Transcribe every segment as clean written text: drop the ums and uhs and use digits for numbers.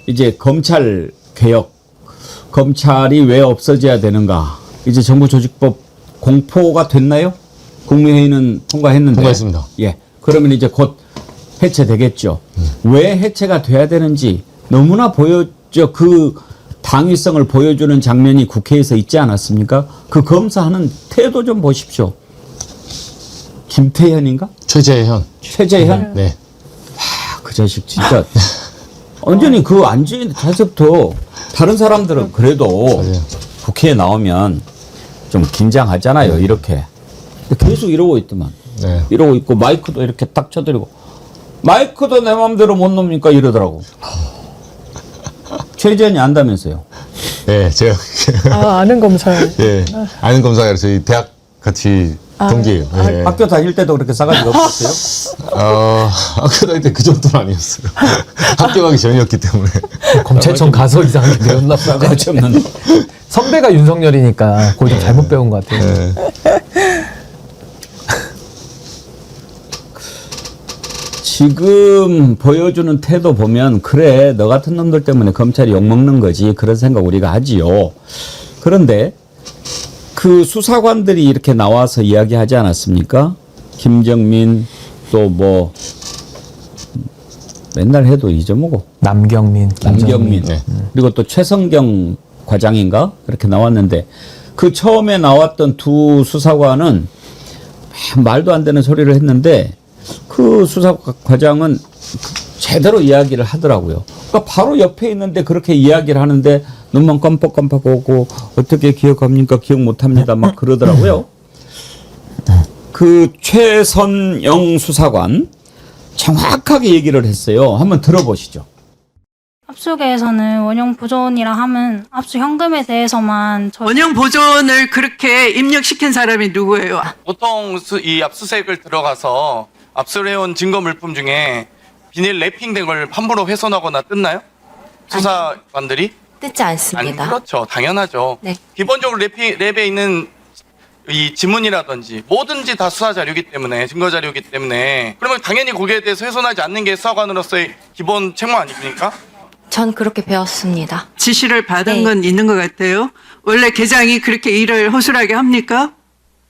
이제 검찰 개혁, 검찰이 왜 없어져야 되는가? 이제 정부조직법 공포가 됐나요? 국무회의는 통과했는데. 통과했습니다. 예. 그러면 이제 곧 해체되겠죠. 왜 해체가 돼야 되는지 너무나 그 당위성을 보여주는 장면이 국회에서 있지 않았습니까? 그 검사하는 태도 좀 보십시오. 김태현인가? 최재현. 최재현? 네. 그 자식 진짜 완전히 그 앉은 자세부터 다른 사람들은 그래도 맞아요. 국회에 나오면 좀 긴장하잖아요. 이렇게. 계속 이러고 있더만. 네. 이러고 있고 마이크도 이렇게 딱 쳐드리고 마이크도 내 마음대로 못 놉니까 이러더라고. 최재현이 안다면서요. 네, 제가 아는 검사. 예, 아는 검사가 저희 대학 같이 동기예요. 예. 학교 다닐 때도 그렇게 싸가지가 없었어요? 학교 다닐 때 그 정도는 아니었어요. 학교 가기 전이었기 때문에. 검찰청 가서 이상하게 배웠나 보다. 싸가지 없는. 선배가 윤석열이니까 그걸 좀 잘못 배운 것 같아요. 네. 지금 보여주는 태도 보면 그래 너 같은 놈들 때문에 검찰이 욕먹는 거지 그런 생각 우리가 하지요. 그런데 그 수사관들이 이렇게 나와서 이야기하지 않았습니까? 김정민 또 뭐 맨날 해도 잊어먹어. 남경민, 남경민 네. 그리고 또 최성경 과장인가 그렇게 나왔는데 그 처음에 나왔던 두 수사관은 말도 안 되는 소리를 했는데 그 수사과장은 제대로 이야기를 하더라고요. 그러니까 바로 옆에 있는데 그렇게 이야기를 하는데 눈만 깜빡깜빡 오고 어떻게 기억합니까? 기억 못합니다. 막 그러더라고요. 그 최선영 수사관 정확하게 얘기를 했어요. 한번 들어보시죠. 압수계에서는 원형 보존이라 함은 압수 현금에 대해서만 원형 보존을 그렇게 입력시킨 사람이 누구예요? 보통 이 압수수색을 들어가서 압수를 해온 증거 물품 중에 비닐 랩핑된 걸 함부로 훼손하거나 뜯나요? 수사관들이? 뜯지 않습니다. 그렇죠. 당연하죠. 네. 기본적으로 랩에 있는 이 지문이라든지 뭐든지 다 수사 자료이기 때문에 증거 자료이기 때문에 그러면 당연히 거기에 대해서 훼손하지 않는 게 수사관으로서의 기본 책무 아닙니까? 전 그렇게 배웠습니다. 지시를 받은 네. 건 있는 것 같아요. 원래 계장이 그렇게 일을 허술하게 합니까?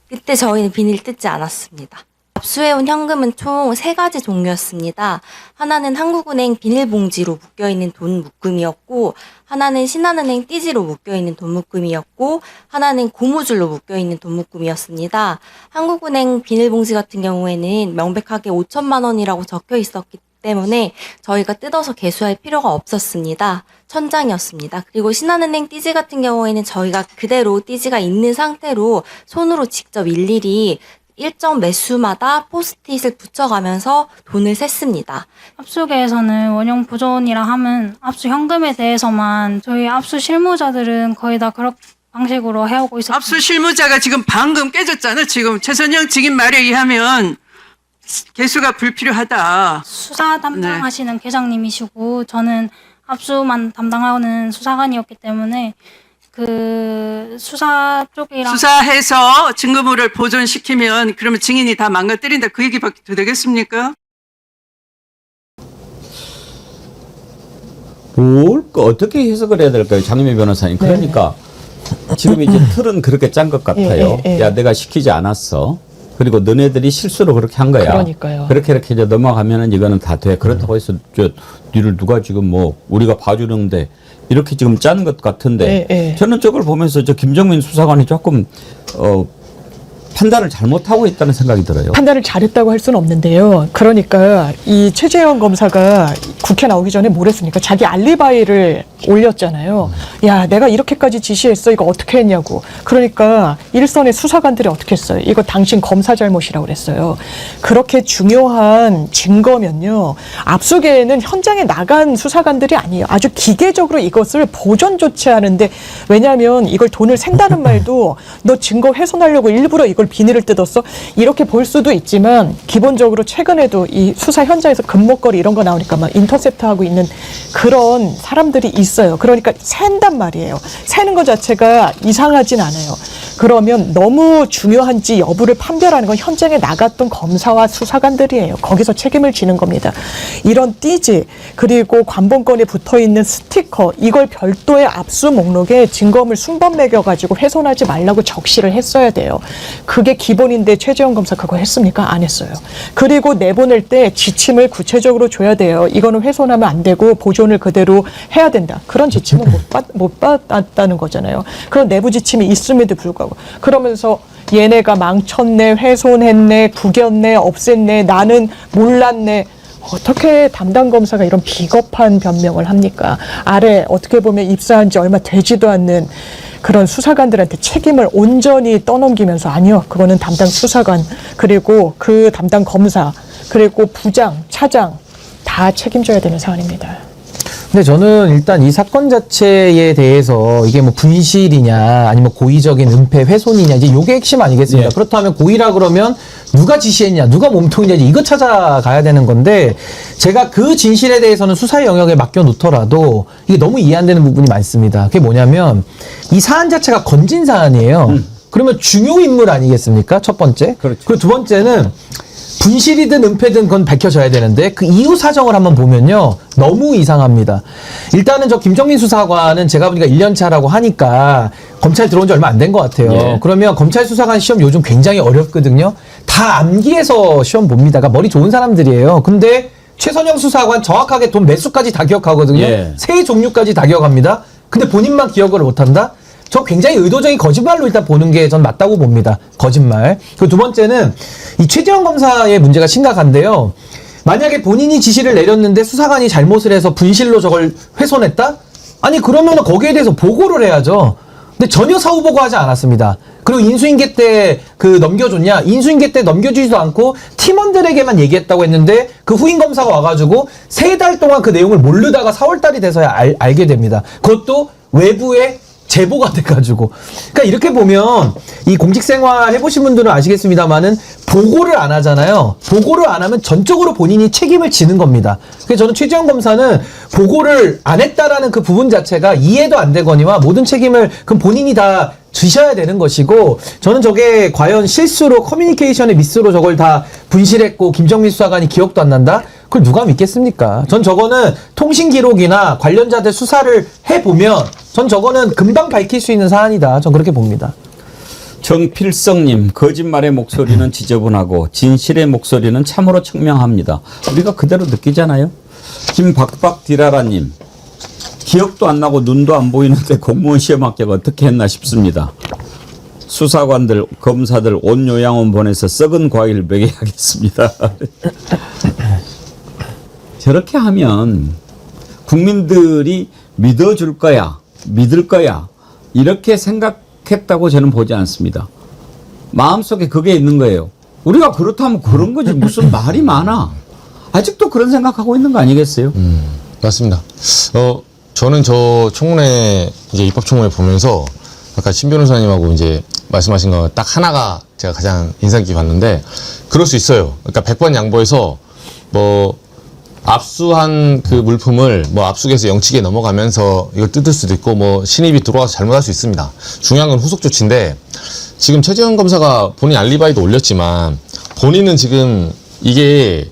그때 저희는 비닐 뜯지 않았습니다. 압수해온 현금은 총 3가지 종류였습니다. 하나는 한국은행 비닐봉지로 묶여있는 돈 묶음이었고, 하나는 신한은행 띠지로 묶여있는 돈 묶음이었고, 하나는 고무줄로 묶여있는 돈 묶음이었습니다. 한국은행 비닐봉지 같은 경우에는 명백하게 5천만 원이라고 적혀 있었기 때문에 저희가 뜯어서 개수할 필요가 없었습니다. 천장이었습니다. 그리고 신한은행 띠지 같은 경우에는 저희가 그대로 띠지가 있는 상태로 손으로 직접 일일이 일정 매수마다 포스트잇을 붙여가면서 돈을 셌습니다. 압수계에서는 원형 보존이라 함은 압수 현금에 대해서만 저희 압수 실무자들은 거의 다 그런 방식으로 해오고 있었습니다. 압수 실무자가 지금 방금 깨졌잖아. 지금 최선영 직인 말에 의하면 개수가 불필요하다. 수사 담당하시는 계장님이시고 저는 압수만 담당하는 수사관이었기 때문에 그 수사 쪽이랑 수사해서 증거물을 보존시키면 그러면 증인이 다 망가뜨린다. 그 얘기밖에 더 되겠습니까? 어떻게 해석을 해야 될까요? 장미 변호사님. 그러니까 지금 이제 틀은 그렇게 짠 것 같아요. 야, 내가 시키지 않았어. 그리고 너네들이 실수로 그렇게 한 거야. 그러니까요. 그렇게 이제 넘어가면은 이거는 다 돼. 그렇다고 해서 니를 누가 지금 뭐 우리가 봐주는데 이렇게 지금 짠 것 같은데 저는 저걸 보면서 저 김정민 수사관이 조금 판단을 잘못하고 있다는 생각이 들어요. 판단을 잘했다고 할 수는 없는데요. 그러니까 이 최재형 검사가 국회 나오기 전에 뭘 했습니까? 자기 알리바이를 올렸잖아요. 야, 내가 이렇게까지 지시했어. 이거 어떻게 했냐고. 그러니까 일선의 수사관들이 어떻게 했어요? 이거 당신 검사 잘못이라고 그랬어요. 그렇게 중요한 증거면요. 압수계에는 현장에 나간 수사관들이 아니에요. 아주 기계적으로 이것을 보존 조치하는데 왜냐하면 이걸 돈을 샌다는 말도 너 증거 훼손하려고 일부러 이걸 비닐을 뜯었어? 이렇게 볼 수도 있지만 기본적으로 최근에도 이 수사 현장에서 금목걸이 이런 거 나오니까 막 인터셉트하고 있는 그런 사람들이 있어요. 그러니까 샌단 말이에요. 새는 것 자체가 이상하진 않아요. 그러면 너무 중요한지 여부를 판별하는 건 현장에 나갔던 검사와 수사관들이에요. 거기서 책임을 지는 겁니다. 이런 띠지 그리고 관본권에 붙어있는 스티커 이걸 별도의 압수 목록에 증거물 순번 매겨가지고 훼손하지 말라고 적시를 했어야 돼요. 그게 기본인데 최재형 검사 그거 했습니까? 안 했어요. 그리고 내보낼 때 지침을 구체적으로 줘야 돼요. 이거는 훼손하면 안 되고 보존을 그대로 해야 된다. 그런 지침은 못 받았다는 거잖아요. 그런 내부 지침이 있음에도 불구하고 그러면서 얘네가 망쳤네, 훼손했네, 구겼네, 없앴네, 나는 몰랐네. 어떻게 담당 검사가 이런 비겁한 변명을 합니까? 아래 어떻게 보면 입사한 지 얼마 되지도 않는 그런 수사관들한테 책임을 온전히 떠넘기면서 아니요, 그거는 담당 수사관 그리고 그 담당 검사 그리고 부장, 차장 다 책임져야 되는 사안입니다. 근데 저는 일단 이 사건 자체에 대해서 이게 뭐 분실이냐 아니면 고의적인 은폐 훼손이냐 이제 요게 핵심 아니겠습니까? 예. 그렇다면 고의라 그러면 누가 지시했냐 누가 몸통이냐 이거 찾아가야 되는 건데 제가 그 진실에 대해서는 수사의 영역에 맡겨 놓더라도 이게 너무 이해 안 되는 부분이 많습니다. 그게 뭐냐면 이 사안 자체가 건진 사안이에요. 그러면 중요 인물 아니겠습니까? 첫 번째. 그렇죠. 그리고 두 번째는 분실이든 은폐든 그건 밝혀져야 되는데 그 이유 사정을 한번 보면요. 너무 이상합니다. 일단은 저 김정민 수사관은 제가 보니까 1년 차라고 하니까 검찰 들어온 지 얼마 안 된 것 같아요. 예. 그러면 검찰 수사관 시험 요즘 굉장히 어렵거든요. 다 암기해서 시험 봅니다. 그러니까 머리 좋은 사람들이에요. 근데 최선영 수사관 정확하게 돈 매수까지 다 기억하거든요. 예. 세 종류까지 다 기억합니다. 근데 본인만 기억을 못한다? 저 굉장히 의도적인 거짓말로 일단 보는 게 전 맞다고 봅니다. 거짓말. 그리고 두 번째는 이 최재형 검사의 문제가 심각한데요. 만약에 본인이 지시를 내렸는데 수사관이 잘못을 해서 분실로 저걸 훼손했다? 아니 그러면 거기에 대해서 보고를 해야죠. 근데 전혀 사후 보고하지 않았습니다. 그리고 인수인계 때 그 넘겨줬냐? 인수인계 때 넘겨주지도 않고 팀원들에게만 얘기했다고 했는데 그 후임 검사가 와가지고 3달 동안 그 내용을 모르다가 4월달이 돼서야 알게 됩니다. 그것도 외부에 제보가 돼가지고. 그러니까 이렇게 보면 이 공직생활 해보신 분들은 아시겠습니다만은 보고를 안 하잖아요. 보고를 안 하면 전적으로 본인이 책임을 지는 겁니다. 그래서 저는 최재형 검사는 보고를 안 했다라는 그 부분 자체가 이해도 안 되거니와 모든 책임을 그럼 본인이 다 지셔야 되는 것이고 저는 저게 과연 실수로 커뮤니케이션의 미스로 저걸 다 분실했고 김정민 수사관이 기억도 안 난다? 그걸 누가 믿겠습니까? 전 저거는 통신 기록이나 관련자들 수사를 해보면 전 저거는 금방 밝힐 수 있는 사안이다. 전 그렇게 봅니다. 정필성님, 거짓말의 목소리는 지저분하고 진실의 목소리는 참으로 청명합니다. 우리가 그대로 느끼잖아요. 김박박디라라님, 기억도 안 나고 눈도 안 보이는데 공무원 시험 합격 어떻게 했나 싶습니다. 수사관들, 검사들 온 요양원 보내서 썩은 과일 먹여야겠습니다. 저렇게 하면 국민들이 믿어줄 거야, 믿을 거야 이렇게 생각했다고 저는 보지 않습니다. 마음속에 그게 있는 거예요. 우리가 그렇다면 그런 거지 무슨 말이 많아. 아직도 그런 생각하고 있는 거 아니겠어요? 맞습니다. 저는 저 청문회 이제 입법청문회 보면서 아까 신 변호사님하고 이제 말씀하신 거 딱 하나가 제가 가장 인상 깊게 봤는데 그럴 수 있어요. 그러니까 100번 양보해서 뭐 압수한 그 물품을 뭐 압수해서 영치기에 넘어가면서 이걸 뜯을 수도 있고 뭐 신입이 들어와서 잘못할 수 있습니다. 중요한 건 후속 조치인데 지금 최재형 검사가 본인 알리바이도 올렸지만 본인은 지금 이게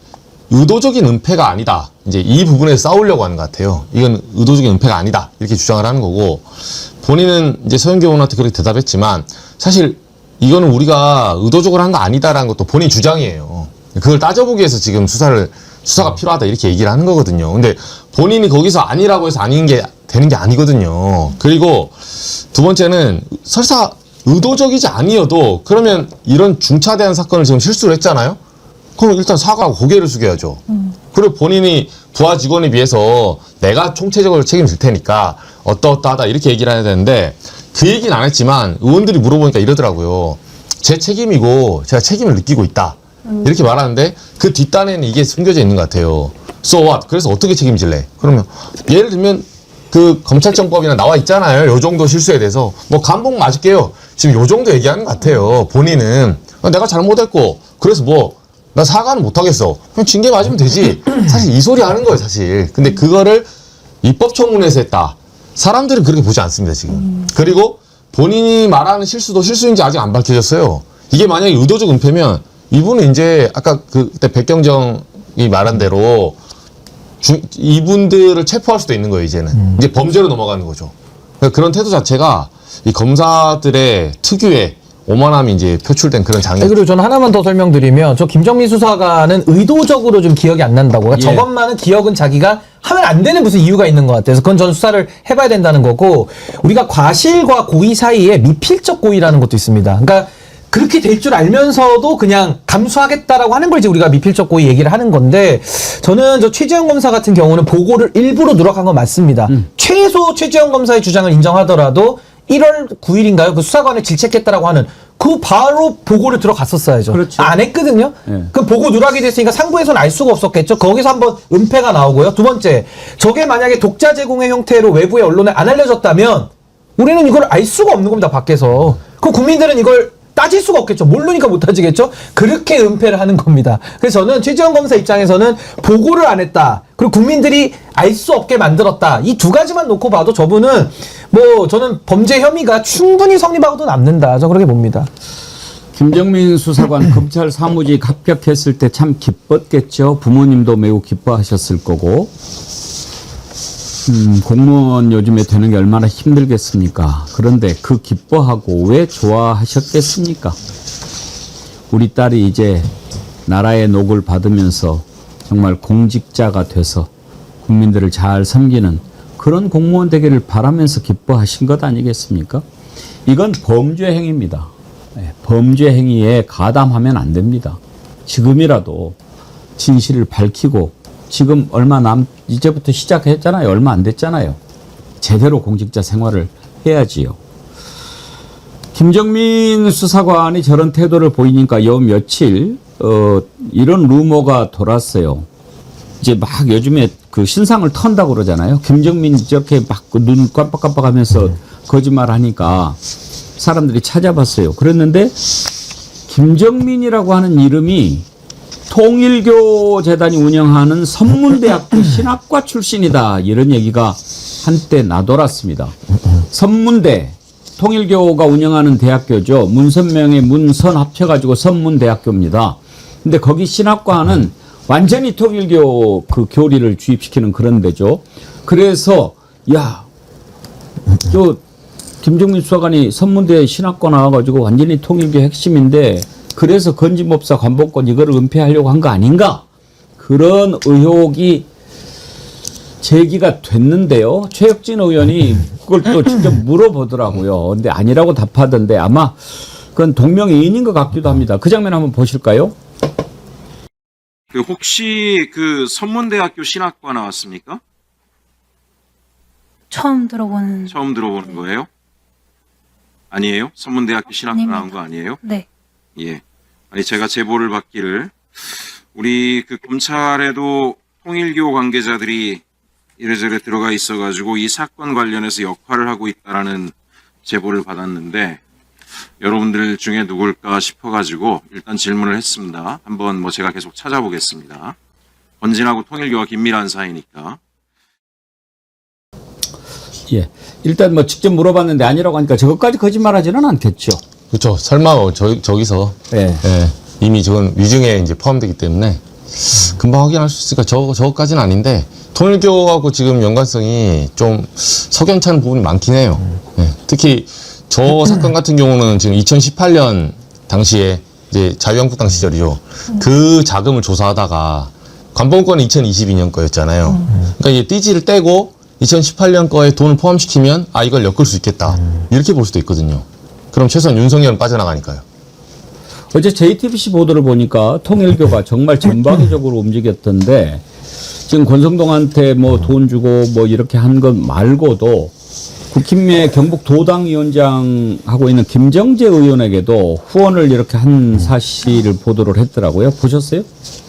의도적인 은폐가 아니다. 이제 이 부분에서 싸우려고 하는 것 같아요. 이건 의도적인 은폐가 아니다. 이렇게 주장을 하는 거고 본인은 이제 서영교 의원한테 그렇게 대답했지만 사실 이거는 우리가 의도적으로 한 거 아니다라는 것도 본인 주장이에요. 그걸 따져보기 위해서 지금 수사가 필요하다 이렇게 얘기를 하는 거거든요. 근데 본인이 거기서 아니라고 해서 아닌 게 되는 게 아니거든요. 그리고 두 번째는 설사 의도적이지 아니어도 그러면 이런 중차대한 사건을 지금 실수를 했잖아요. 그럼 일단 사과하고 고개를 숙여야죠. 그리고 본인이 부하 직원에 비해서 내가 총체적으로 책임질 테니까 어떠어떠하다 이렇게 얘기를 해야 되는데 그 얘기는 안 했지만 의원들이 물어보니까 이러더라고요. 제 책임이고 제가 책임을 느끼고 있다. 이렇게 말하는데 그 뒷단에는 이게 숨겨져 있는 것 같아요. So what? 그래서 어떻게 책임질래? 그러면 예를 들면 그 검찰청법이나 나와 있잖아요. 요 정도 실수에 대해서 뭐 감봉 맞을게요. 지금 요 정도 얘기하는 것 같아요. 본인은 내가 잘못했고 그래서 뭐 나 사과는 못하겠어. 그냥 징계 맞으면 되지. 사실 이 소리 하는 거예요, 사실. 근데 그거를 입법청문회에서 했다. 사람들은 그렇게 보지 않습니다, 지금. 그리고 본인이 말하는 실수도 실수인지 아직 안 밝혀졌어요. 이게 만약에 의도적 은폐면 이분은 이제 아까 그때 백경정이 말한 대로 이분들을 체포할 수도 있는 거예요. 이제는 이제 범죄로 넘어가는 거죠. 그러니까 그런 태도 자체가 이 검사들의 특유의 오만함이 이제 표출된 그런 장면. 그리고 저는 하나만 더 설명드리면 저 김정민 수사관은 의도적으로 좀 기억이 안 난다고. 그러니까 예. 저것만은 기억은 자기가 하면 안 되는 무슨 이유가 있는 것 같아서 그건 저는 수사를 해봐야 된다는 거고 우리가 과실과 고의 사이에 미필적 고의라는 것도 있습니다. 그러니까 그렇게 될 줄 알면서도 그냥 감수하겠다라고 하는 걸 이제 우리가 미필적 고의 얘기를 하는 건데 저는 저 최재형 검사 같은 경우는 보고를 일부러 누락한 건 맞습니다. 최소 최재형 검사의 주장을 인정하더라도 1월 9일인가요? 그 수사관을 질책했다라고 하는 그 바로 보고를 들어갔었어야죠. 그렇죠. 안 했거든요. 예. 그 보고 누락이 됐으니까 상부에서는 알 수가 없었겠죠. 거기서 한번 은폐가 나오고요. 두 번째, 저게 만약에 독자 제공의 형태로 외부의 언론에 안 알려졌다면 우리는 이걸 알 수가 없는 겁니다. 밖에서. 그 국민들은 이걸 따질 수가 없겠죠. 모르니까 못 따지겠죠. 그렇게 은폐를 하는 겁니다. 그래서 저는 최재형 검사 입장에서는 보고를 안 했다. 그리고 국민들이 알 수 없게 만들었다. 이 두 가지만 놓고 봐도 저분은 뭐 저는 범죄 혐의가 충분히 성립하고도 남는다. 저 그렇게 봅니다. 김정민 수사관 검찰 사무직 합격했을 때 참 기뻤겠죠. 부모님도 매우 기뻐하셨을 거고. 공무원 요즘에 되는 게 얼마나 힘들겠습니까? 그런데 그 기뻐하고 왜 좋아하셨겠습니까? 우리 딸이 이제 나라의 녹을 받으면서 정말 공직자가 돼서 국민들을 잘 섬기는 그런 공무원 되기를 바라면서 기뻐하신 것 아니겠습니까? 이건 범죄 행위입니다. 범죄 행위에 가담하면 안 됩니다. 지금이라도 진실을 밝히고 지금 이제부터 시작했잖아요. 얼마 안 됐잖아요. 제대로 공직자 생활을 해야지요. 김정민 수사관이 저런 태도를 보이니까 요 며칠 이런 루머가 돌았어요. 이제 막 요즘에 그 신상을 턴다고 그러잖아요. 김정민이 저렇게 막 눈 깜빡깜빡하면서 거짓말 하니까 사람들이 찾아봤어요. 그랬는데 김정민이라고 하는 이름이 통일교 재단이 운영하는 선문대학교 신학과 출신이다. 이런 얘기가 한때 나돌았습니다. 선문대, 통일교가 운영하는 대학교죠. 문선명의 문선 합쳐가지고 선문대학교입니다. 근데 거기 신학과는 완전히 통일교 그 교리를 주입시키는 그런 데죠. 그래서 김정민 수사관이 선문대 신학과 나와가지고 완전히 통일교 핵심인데 그래서 건진법사 관본권 이거를 은폐하려고 한 거 아닌가? 그런 의혹이 제기가 됐는데요. 최혁진 의원이 그걸 또 직접 물어보더라고요. 근데 아니라고 답하던데 아마 그건 동명이인인 것 같기도 합니다. 그 장면 한번 보실까요? 그 혹시 그 선문대학교 신학과 나왔습니까? 처음 들어보는. 처음 들어보는 거예요? 아니에요? 선문대학교 신학과 아닙니다. 나온 거 아니에요? 네. 예. 아니 제가 제보를 받기를 우리 그 검찰에도 통일교 관계자들이 이래저래 들어가 있어가지고 이 사건 관련해서 역할을 하고 있다라는 제보를 받았는데 여러분들 중에 누굴까 싶어가지고 일단 질문을 했습니다. 한번 뭐 제가 계속 찾아보겠습니다. 건진하고 통일교가 긴밀한 사이니까. 예. 일단 뭐 직접 물어봤는데 아니라고 하니까 저것까지 거짓말하지는 않겠죠. 그렇죠. 설마 저기서 예. 이미 저건 위증에 이제 포함되기 때문에 금방 확인할 수 있으니까 저거까지는 아닌데 통일교하고 지금 연관성이 좀 석연찮은 부분이 많긴 해요. 예. 특히 저 사건 같은 경우는 지금 2018년 당시에 이제 자유한국당 시절이죠. 그 자금을 조사하다가 관본권은 2022년 거였잖아요. 그러니까 이제 띠지를 떼고 2018년 거에 돈을 포함시키면 이걸 엮을 수 있겠다. 이렇게 볼 수도 있거든요. 그럼 최소한 윤석열은 빠져나가니까요. 어제 JTBC 보도를 보니까 통일교가 정말 전방위적으로 움직였던데 지금 권성동한테 뭐 돈 주고 뭐 이렇게 한 것 말고도 국힘의 경북도당위원장 하고 있는 김정재 의원에게도 후원을 이렇게 한 사실을 보도를 했더라고요. 보셨어요?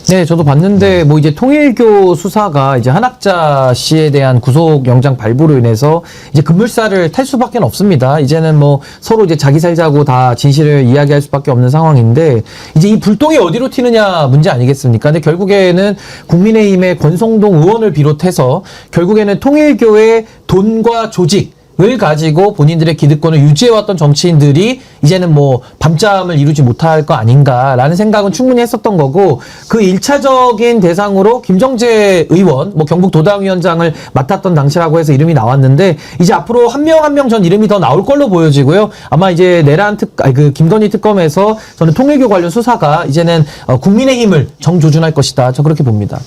네, 저도 봤는데 뭐 이제 통일교 수사가 이제 한학자 씨에 대한 구속 영장 발부로 인해서 이제 급물살을 탈 수밖에 없습니다. 이제는 뭐 서로 이제 자기 살자고 다 진실을 이야기할 수밖에 없는 상황인데 이제 이 불똥이 어디로 튀느냐 문제 아니겠습니까? 근데 결국에는 국민의힘의 권성동 의원을 비롯해서 결국에는 통일교의 돈과 조직 을 가지고 본인들의 기득권을 유지해왔던 정치인들이 이제는 뭐 밤잠을 이루지 못할 거 아닌가라는 생각은 충분히 했었던 거고, 그 1차적인 대상으로 김정재 의원, 뭐 경북도당위원장을 맡았던 당시라고 해서 이름이 나왔는데, 이제 앞으로 한 명 한 명 전 이름이 더 나올 걸로 보여지고요. 아마 이제 김건희 특검에서 저는 통일교 관련 수사가 이제는 국민의힘을 정조준할 것이다. 저 그렇게 봅니다.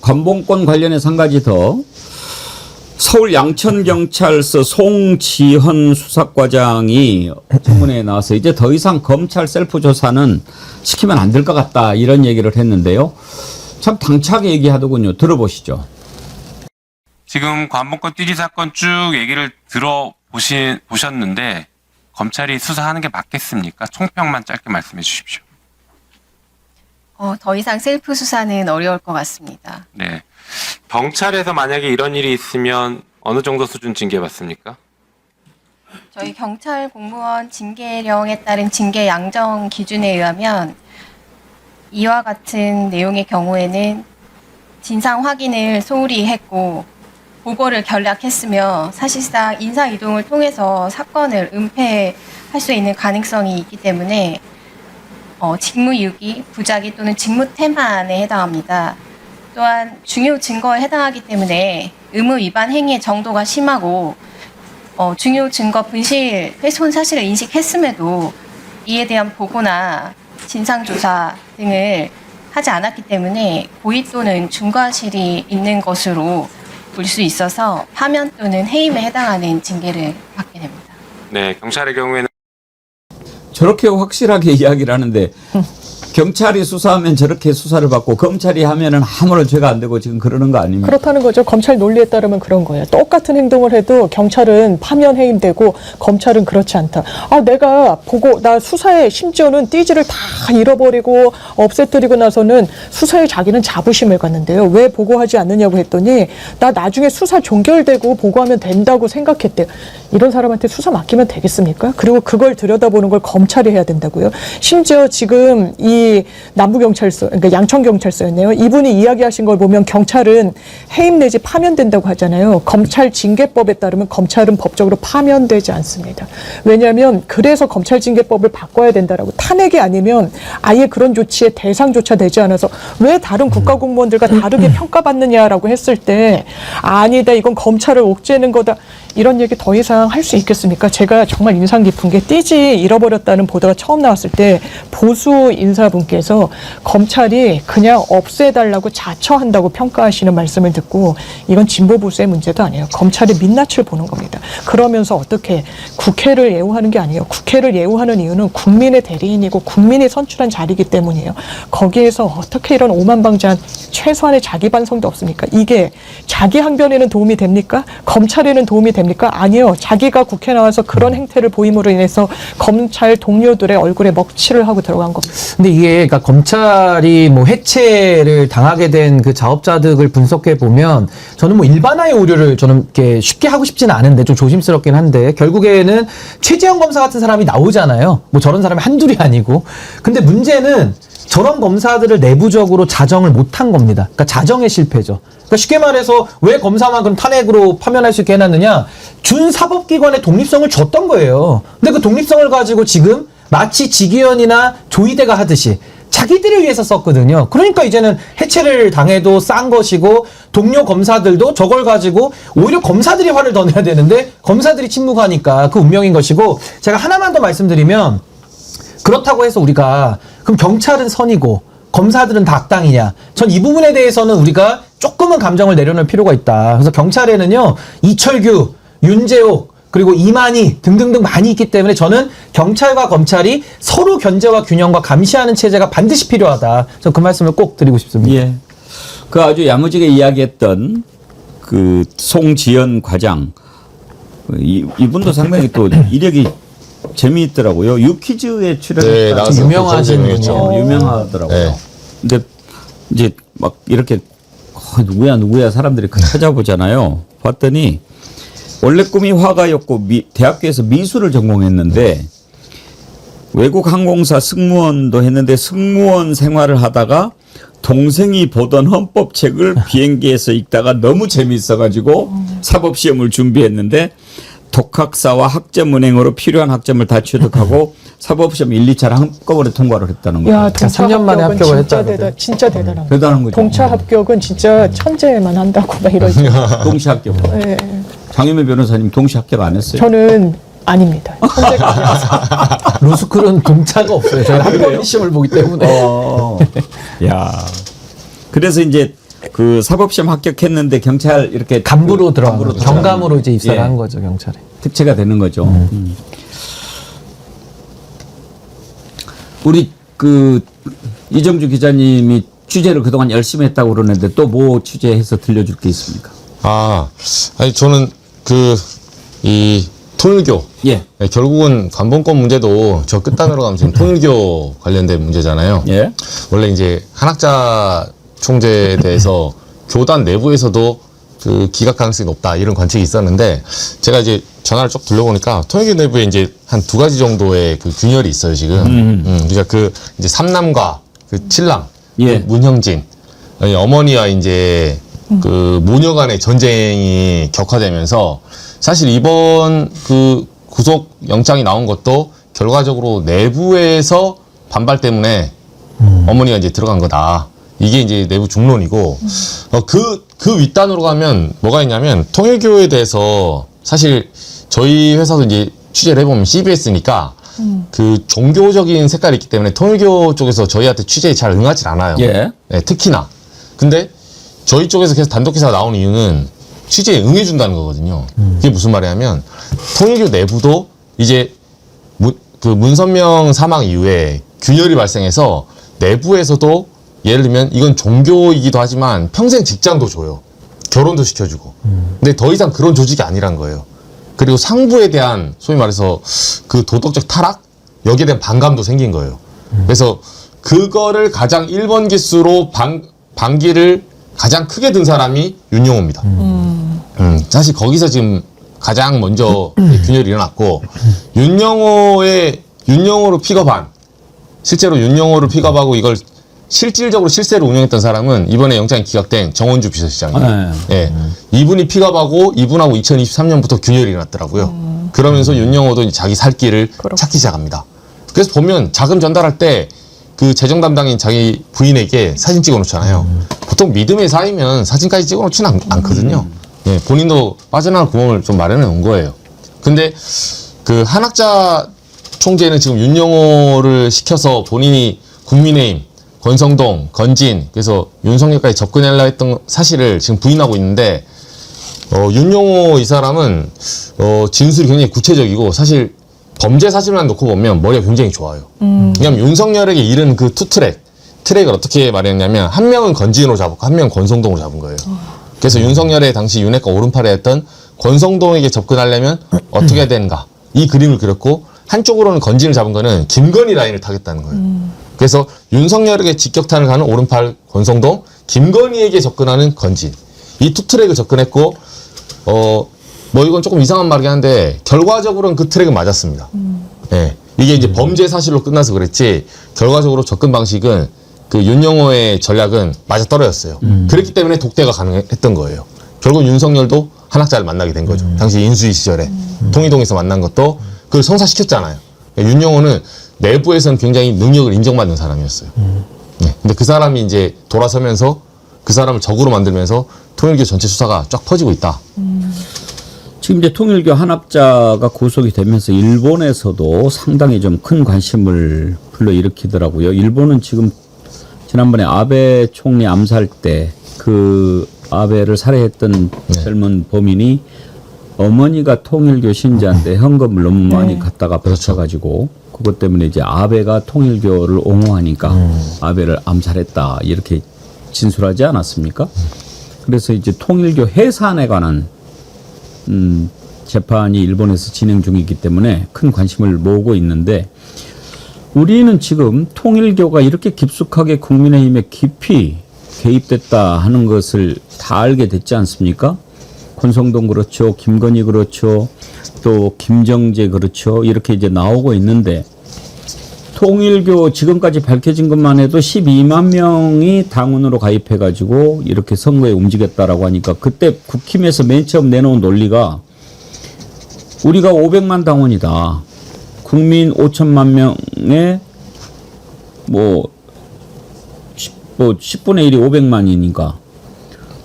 관봉권 관련해서 한 가지 더. 서울 양천경찰서 송지헌 수사과장이 청문회에 나와서 이제 더 이상 검찰 셀프 조사는 시키면 안 될 것 같다 이런 얘기를 했는데요. 참 당차게 얘기하더군요. 들어보시죠. 지금 관봉권 띠지 사건 쭉 얘기를 보셨는데 검찰이 수사하는 게 맞겠습니까? 총평만 짧게 말씀해 주십시오. 더 이상 셀프 수사는 어려울 것 같습니다. 네. 경찰에서 만약에 이런 일이 있으면 어느 정도 수준 징계 받습니까? 저희 경찰 공무원 징계령에 따른 징계 양정 기준에 의하면 이와 같은 내용의 경우에는 진상 확인을 소홀히 했고 보고를 결락했으며 사실상 인사 이동을 통해서 사건을 은폐할 수 있는 가능성이 있기 때문에 직무유기, 부작위 또는 직무태만에 해당합니다. 또한 중요 증거에 해당하기 때문에 의무 위반 행위의 정도가 심하고 중요 증거 분실, 훼손 사실을 인식했음에도 이에 대한 보고나 진상조사 등을 하지 않았기 때문에 고의 또는 중과실이 있는 것으로 볼 수 있어서 파면 또는 해임에 해당하는 징계를 받게 됩니다. 네, 경찰의 경우에는 저렇게 확실하게 이야기를 하는데 경찰이 수사하면 저렇게 수사를 받고 검찰이 하면은 아무런 죄가 안 되고 지금 그러는 거 아닙니까? 그렇다는 거죠. 검찰 논리에 따르면 그런 거예요. 똑같은 행동을 해도 경찰은 파면 해임되고 검찰은 그렇지 않다. 내가 보고 나 수사에 심지어는 띠지를 다 잃어버리고 없애뜨리고 나서는 수사에 자기는 자부심을 갖는데요. 왜 보고하지 않느냐고 했더니 나 나중에 수사 종결되고 보고하면 된다고 생각했대요. 이런 사람한테 수사 맡기면 되겠습니까? 그리고 그걸 들여다보는 걸 검찰이 해야 된다고요. 심지어 지금 이 남부경찰서, 그러니까 양천경찰서였네요. 이분이 이야기하신 걸 보면 경찰은 해임 내지 파면된다고 하잖아요. 검찰 징계법에 따르면 검찰은 법적으로 파면되지 않습니다. 왜냐하면 그래서 검찰 징계법을 바꿔야 된다라고. 탄핵이 아니면 아예 그런 조치의 대상조차 되지 않아서 왜 다른 국가공무원들과 다르게 평가받느냐라고 했을 때 아니다, 이건 검찰을 옥죄는 거다. 이런 얘기 더 이상 할 수 있겠습니까? 제가 정말 인상 깊은 게 띠지 잃어버렸다는 보도가 처음 나왔을 때 보수 인사분께서 검찰이 그냥 없애달라고 자처한다고 평가하시는 말씀을 듣고 이건 진보 보수의 문제도 아니에요. 검찰이 민낯을 보는 겁니다. 그러면서 어떻게 국회를 예우하는 게 아니에요. 국회를 예우하는 이유는 국민의 대리인이고 국민이 선출한 자리이기 때문이에요. 거기에서 어떻게 이런 오만방자한 최소한의 자기 반성도 없습니까? 이게 자기 항변에는 도움이 됩니까? 검찰에는 도움이 됩니까? 아니요. 자기가 국회 나와서 그런 행태를 보임으로 인해서 검찰 동료들의 얼굴에 먹칠을 하고 들어간 겁니다. 근데 이게 그러니까 검찰이 뭐 해체를 당하게 된 그 자업자득을 분석해 보면 저는 뭐 일반화의 오류를 저는 이렇게 쉽게 하고 싶지는 않은데 좀 조심스럽긴 한데 결국에는 최재형 검사 같은 사람이 나오잖아요. 뭐 저런 사람이 한둘이 아니고. 근데 문제는 저런 검사들을 내부적으로 자정을 못한 겁니다. 그러니까 자정의 실패죠. 그러니까 쉽게 말해서 왜 검사만 그럼 탄핵으로 파면할 수 있게 해놨느냐? 준 사법기관의 독립성을 줬던 거예요. 근데 그 독립성을 가지고 지금 마치 지기현이나 조이대가 하듯이 자기들을 위해서 썼거든요. 그러니까 이제는 해체를 당해도 싼 것이고 동료 검사들도 저걸 가지고 오히려 검사들이 화를 더 내야 되는데 검사들이 침묵하니까 그 운명인 것이고, 제가 하나만 더 말씀드리면 그렇다고 해서 우리가 그럼 경찰은 선이고 검사들은 다 악당이냐? 전 이 부분에 대해서는 우리가 조금은 감정을 내려놓을 필요가 있다. 그래서 경찰에는요, 이철규, 윤재옥, 그리고 이만희 등등등 많이 있기 때문에 저는 경찰과 검찰이 서로 견제와 균형과 감시하는 체제가 반드시 필요하다. 저 그 말씀을 꼭 드리고 싶습니다. 예. 그 아주 야무지게 이야기했던 그 송지연 과장, 이분도 상당히 또 이력이 재미있더라고요. 유퀴즈에 출연했다. 네, 유명하신 분이죠. 유명하더라고요. 네. 근데 이제 막 이렇게 누구야 사람들이 찾아보잖아요. 봤더니 원래 꿈이 화가였고 대학교에서 미술을 전공했는데 외국 항공사 승무원도 했는데 승무원 생활을 하다가 동생이 보던 헌법책을 비행기에서 읽다가 너무 재미있어가지고 사법시험을 준비했는데 독학사와 학점은행으로 필요한 학점을 다 취득하고 사법시험 1, 2차를 한꺼번에 통과를 했다는 거예요. 야, 동차 3년 만에 합격은 합격을 진짜 했다는데. 진짜 대단합니다. 대단한 거죠. 동차 합격은 진짜 천재만 한다고 막 이러죠. 동시 합격. 네. 장유미 변호사님 동시 합격 안 했어요? 저는 아닙니다. 천재가 아니라서. 로스쿨은 동차가 없어요. 저희는 학벌 시험을 보기 때문에. 야. 그래서 이제 그 사법시험 합격했는데 경찰 이렇게 간부로 들어간 간부로 거죠. 경감으로 이제 입사를 예. 한 거죠, 경찰에. 특채가 되는 거죠. 우리 그 이정주 기자님이 취재를 그동안 열심히 했다고 그러는데 또 뭐 취재해서 들려줄 게 있습니까? 아니 저는 이 통일교. 예. 네, 결국은 관본권 문제도 저 끝단으로 가면 지금 통일교 관련된 문제잖아요. 예. 원래 이제 한학자 총재에 대해서 교단 내부에서도 그 기각 가능성이 높다 이런 관측이 있었는데 제가 이제 전화를 쭉 돌려보니까 통일교 내부에 이제 한 2가지 정도의 그 균열이 있어요 지금. 그러니까 그 이제 삼남과 그 칠남, 예. 그 문형진, 아니, 어머니와 이제 그 모녀 간의 전쟁이 격화되면서 사실 이번 그 구속 영장이 나온 것도 결과적으로 내부에서 반발 때문에 어머니가 이제 들어간 거다. 이게 이제 내부 중론이고, 그 윗단으로 가면 뭐가 있냐면, 통일교에 대해서 사실 저희 회사도 이제 취재를 해보면 CBS니까 그 종교적인 색깔이 있기 때문에 통일교 쪽에서 저희한테 취재에 잘 응하지 않아요. 예. 네, 특히나. 근데 저희 쪽에서 계속 단독 기사가 나오는 이유는 취재에 응해준다는 거거든요. 그게 무슨 말이냐면, 통일교 내부도 이제 그 문선명 사망 이후에 균열이 발생해서 내부에서도 예를 들면 이건 종교이기도 하지만 평생 직장도 줘요. 결혼도 시켜주고. 근데 더 이상 그런 조직이 아니란 거예요. 그리고 상부에 대한 소위 말해서 그 도덕적 타락? 여기에 대한 반감도 생긴 거예요. 그래서 그거를 가장 1번 기수로 반기를 가장 크게 든 사람이 윤용호입니다. 사실 거기서 지금 가장 먼저 균열이 일어났고 윤용호로 픽업한 실제로 윤용호를 픽업하고 이걸 실질적으로 실세로 운영했던 사람은 이번에 영장이 기각된 정원주 비서실장이에요. 예. 이분이 픽업하고 이분하고 2023년부터 균열이 일어났더라고요. 그러면서 윤영호도 이제 자기 살 길을 찾기 시작합니다. 그래서 보면 자금 전달할 때 그 재정 담당인 자기 부인에게 사진 찍어 놓잖아요. 보통 믿음에 쌓이면 사진까지 찍어 놓지는 않거든요. 예, 본인도 빠져나갈 구멍을 좀 마련해 놓은 거예요. 근데 그 한학자 총재는 지금 윤영호를 시켜서 본인이 국민의힘, 권성동, 건진, 그래서 윤석열까지 접근하려고 했던 사실을 지금 부인하고 있는데, 윤영호 이 사람은, 진술이 굉장히 구체적이고, 사실 범죄 사실만 놓고 보면 머리가 굉장히 좋아요. 왜냐면 윤석열에게 이른 그 트랙을 어떻게 말했냐면, 한 명은 건진으로 잡았고, 한 명은 권성동으로 잡은 거예요. 그래서 윤석열의 당시 윤핵과 오른팔에 했던 권성동에게 접근하려면 어떻게 해야 되는가. 이 그림을 그렸고, 한쪽으로는 건진을 잡은 거는 김건희 라인을 타겠다는 거예요. 그래서 윤석열에게 직격탄을 가는 오른팔 권성동, 김건희에게 접근하는 건진. 이 투 트랙을 접근했고, 뭐 이건 조금 이상한 말이긴 한데, 결과적으로는 그 트랙은 맞았습니다. 예. 이게 이제 범죄 사실로 끝나서 그랬지, 결과적으로 접근 방식은 그 윤영호의 전략은 맞아 떨어졌어요. 그랬기 때문에 독대가 가능했던 거예요. 결국 윤석열도 한학자를 만나게 된 거죠. 당시 인수위 시절에. 통이동에서 만난 것도 그걸 성사시켰잖아요. 윤영호는 내부에서는 굉장히 능력을 인정받는 사람이었어요. 네. 근데 그 사람이 이제 돌아서면서 그 사람을 적으로 만들면서 통일교 전체 수사가 쫙 퍼지고 있다. 지금 이제 통일교 한학자가 구속이 되면서 일본에서도 상당히 좀 큰 관심을 불러일으키더라고요. 일본은 지금 지난번에 아베 총리 암살 때 그 아베를 살해했던 젊은 범인이 어머니가 통일교 신자인데 현금을 너무 많이 갖다가 바쳐가지고 그것 때문에 이제 아베가 통일교를 옹호하니까 아베를 암살했다 이렇게 진술하지 않았습니까? 그래서 이제 통일교 해산에 관한 재판이 일본에서 진행 중이기 때문에 큰 관심을 모으고 있는데 우리는 지금 통일교가 이렇게 깊숙하게 국민의힘에 깊이 개입됐다 하는 것을 다 알게 됐지 않습니까? 권성동 그렇죠. 김건희 그렇죠. 또 김정재 그렇죠. 이렇게 이제 나오고 있는데 통일교 지금까지 밝혀진 것만 해도 12만 명이 당원으로 가입해가지고 이렇게 선거에 움직였다라고 하니까 그때 국힘에서 맨 처음 내놓은 논리가 우리가 500만 당원이다. 국민 5천만 명에 뭐 10분의 1이 500만이니까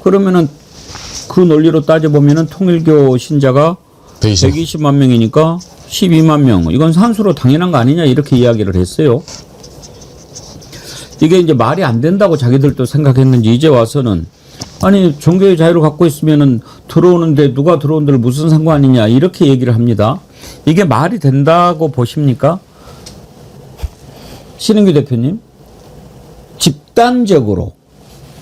그러면은 그 논리로 따져보면은 통일교 신자가 120만 명이니까 12만 명. 이건 산수로 당연한 거 아니냐 이렇게 이야기를 했어요. 이게 이제 말이 안 된다고 자기들도 생각했는지 이제 와서는 아니 종교의 자유를 갖고 있으면은 들어오는데 누가 들어온들 무슨 상관이냐 이렇게 얘기를 합니다. 이게 말이 된다고 보십니까? 신은규 대표님, 집단적으로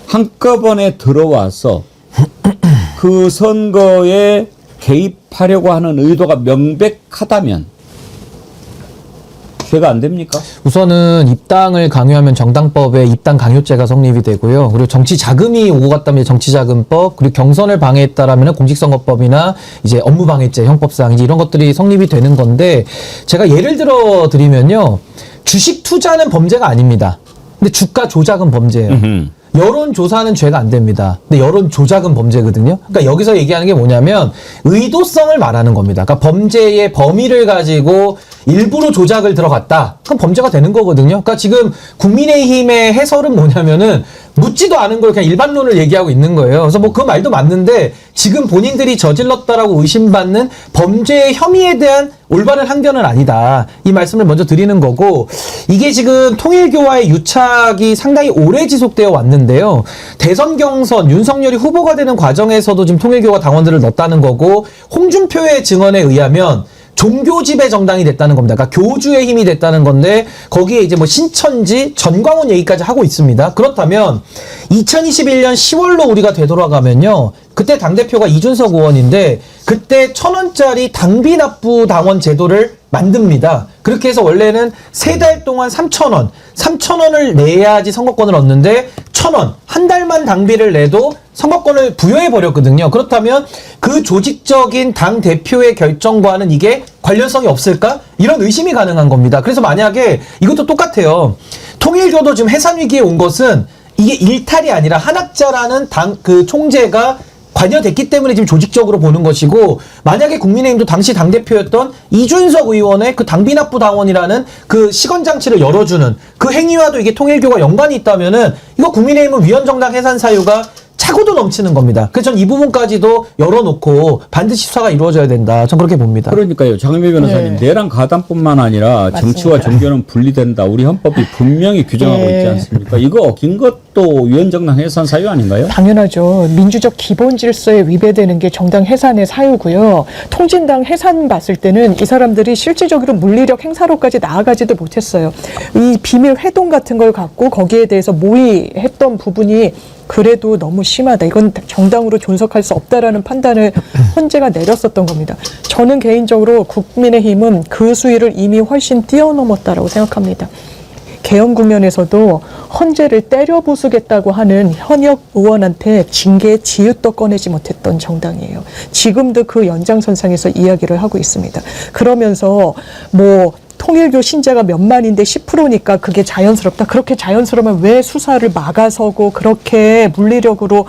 한꺼번에 들어와서 그 선거에 개입하려고 하는 의도가 명백하다면 죄가 안 됩니까? 우선은 입당을 강요하면 정당법에 입당 강요죄가 성립이 되고요. 그리고 정치 자금이 오고 갔다면 정치자금법, 그리고 경선을 방해했다라면 공직선거법이나 이제 업무방해죄 형법상 이제 이런 것들이 성립이 되는 건데 제가 예를 들어 드리면요. 주식 투자는 범죄가 아닙니다. 근데 주가 조작은 범죄예요. 여론 조사는 죄가 안 됩니다. 근데 여론 조작은 범죄거든요. 그러니까 여기서 얘기하는 게 뭐냐면 의도성을 말하는 겁니다. 그러니까 범죄의 범위를 가지고 일부러 조작을 들어갔다. 그럼 범죄가 되는 거거든요. 그러니까 지금 국민의힘의 해설은 뭐냐면은 묻지도 않은 걸 그냥 일반론을 얘기하고 있는 거예요. 그래서 뭐 그 말도 맞는데 지금 본인들이 저질렀다라고 의심받는 범죄의 혐의에 대한 올바른 항변은 아니다. 이 말씀을 먼저 드리는 거고 이게 지금 통일교와의 유착이 상당히 오래 지속되어 왔는데요. 대선 경선 윤석열이 후보가 되는 과정에서도 지금 통일교가 당원들을 넣었다는 거고 홍준표의 증언에 의하면 종교 지배 정당이 됐다는 겁니다. 그러니까 교주의 힘이 됐다는 건데 거기에 이제 뭐 신천지, 전광훈 얘기까지 하고 있습니다. 그렇다면 2021년 10월로 우리가 되돌아가면요. 그때 당대표가 이준석 의원인데 그때 1,000원짜리 당비 납부 당원 제도를 만듭니다. 그렇게 해서 원래는 3달 동안 3,000원, 3,000원을 내야지 선거권을 얻는데 1,000원, 한 달만 당비를 내도 선거권을 부여해 버렸거든요. 그렇다면 그 조직적인 당 대표의 결정과는 이게 관련성이 없을까? 이런 의심이 가능한 겁니다. 그래서 만약에 이것도 똑같아요. 통일교도 지금 해산 위기에 온 것은 이게 일탈이 아니라 한학자라는 당 그 총재가 관여됐기 때문에 지금 조직적으로 보는 것이고 만약에 국민의힘도 당시 당대표였던 이준석 의원의 그 당비납부 당원이라는 그 시건장치를 열어주는 그 행위와도 이게 통일교가 연관이 있다면은 이거 국민의힘은 위헌정당 해산 사유가 차고도 넘치는 겁니다. 그래서 전 이 부분까지도 열어놓고 반드시 수사가 이루어져야 된다. 전 그렇게 봅니다. 그러니까요. 장미 변호사님, 네. 내란 가담뿐만 아니라 맞습니다. 정치와 종교는 분리된다. 우리 헌법이 분명히 규정하고 네. 있지 않습니까? 이거 어긴 것도 위헌정당 해산 사유 아닌가요? 당연하죠. 민주적 기본 질서에 위배되는 게 정당 해산의 사유고요. 통진당 해산 봤을 때는 이 사람들이 실질적으로 물리력 행사로까지 나아가지도 못했어요. 이 비밀 회동 같은 걸 갖고 거기에 대해서 모의했던 부분이 그래도 너무 심하다. 이건 정당으로 존속할 수 없다라는 판단을 헌재가 내렸었던 겁니다. 저는 개인적으로 국민의힘은 그 수위를 이미 훨씬 뛰어넘었다라고 생각합니다. 개헌 국면에서도 헌재를 때려 부수겠다고 하는 현역 의원한테 징계의 지읒도 꺼내지 못했던 정당이에요. 지금도 그 연장선상에서 이야기를 하고 있습니다. 그러면서 뭐 통일교 신자가 몇만인데 10%니까 그게 자연스럽다. 그렇게 자연스러우면 왜 수사를 막아서고 그렇게 물리력으로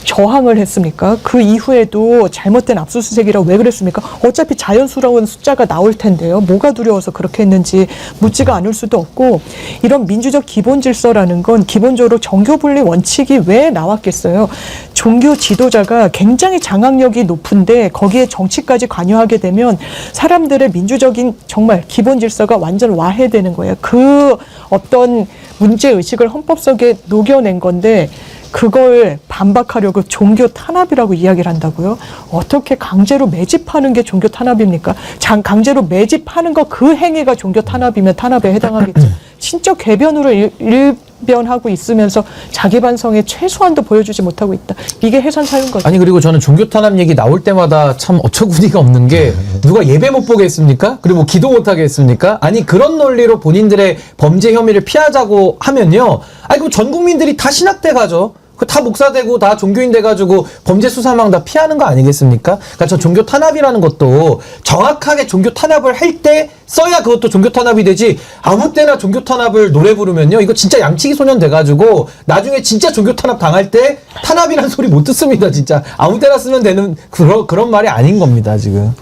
저항을 했습니까? 그 이후에도 잘못된 압수수색이라고 왜 그랬습니까? 어차피 자연스러운 숫자가 나올 텐데요. 뭐가 두려워서 그렇게 했는지 묻지가 않을 수도 없고 이런 민주적 기본 질서라는 건 기본적으로 정교 분리 원칙이 왜 나왔겠어요? 종교 지도자가 굉장히 장악력이 높은데 거기에 정치까지 관여하게 되면 사람들의 민주적인 정말 기본 질서가 완전 와해되는 거예요. 그 어떤 문제의식을 헌법 속에 녹여낸 건데 그걸 반박하려고 종교 탄압이라고 이야기를 한다고요? 어떻게 강제로 매집하는 게 종교 탄압입니까? 강제로 매집하는 거 그 행위가 종교 탄압이면 탄압에 해당하겠죠. 신적 궤변으로 일변하고 있으면서 자기 반성의 최소한도 보여주지 못하고 있다. 이게 해산 사유인 거죠. 아니 그리고 저는 종교 탄압 얘기 나올 때마다 참 어처구니가 없는 게 누가 예배 못 보게 했습니까? 그리고 뭐 기도 못 하게 했습니까? 아니 그런 논리로 본인들의 범죄 혐의를 피하자고 하면요. 아니 그럼 전 국민들이 다 신학대 가죠. 그 다 목사되고 다 종교인 돼가지고 범죄 수사망 다 피하는 거 아니겠습니까? 그러니까 저 종교 탄압이라는 것도 정확하게 종교 탄압을 할 때 써야 그것도 종교 탄압이 되지, 아무 때나 종교 탄압을 노래 부르면요, 이거 진짜 양치기 소년 돼가지고 나중에 진짜 종교 탄압 당할 때 탄압이라는 소리 못 듣습니다. 진짜 아무 때나 쓰면 되는 그런 말이 아닌 겁니다 지금.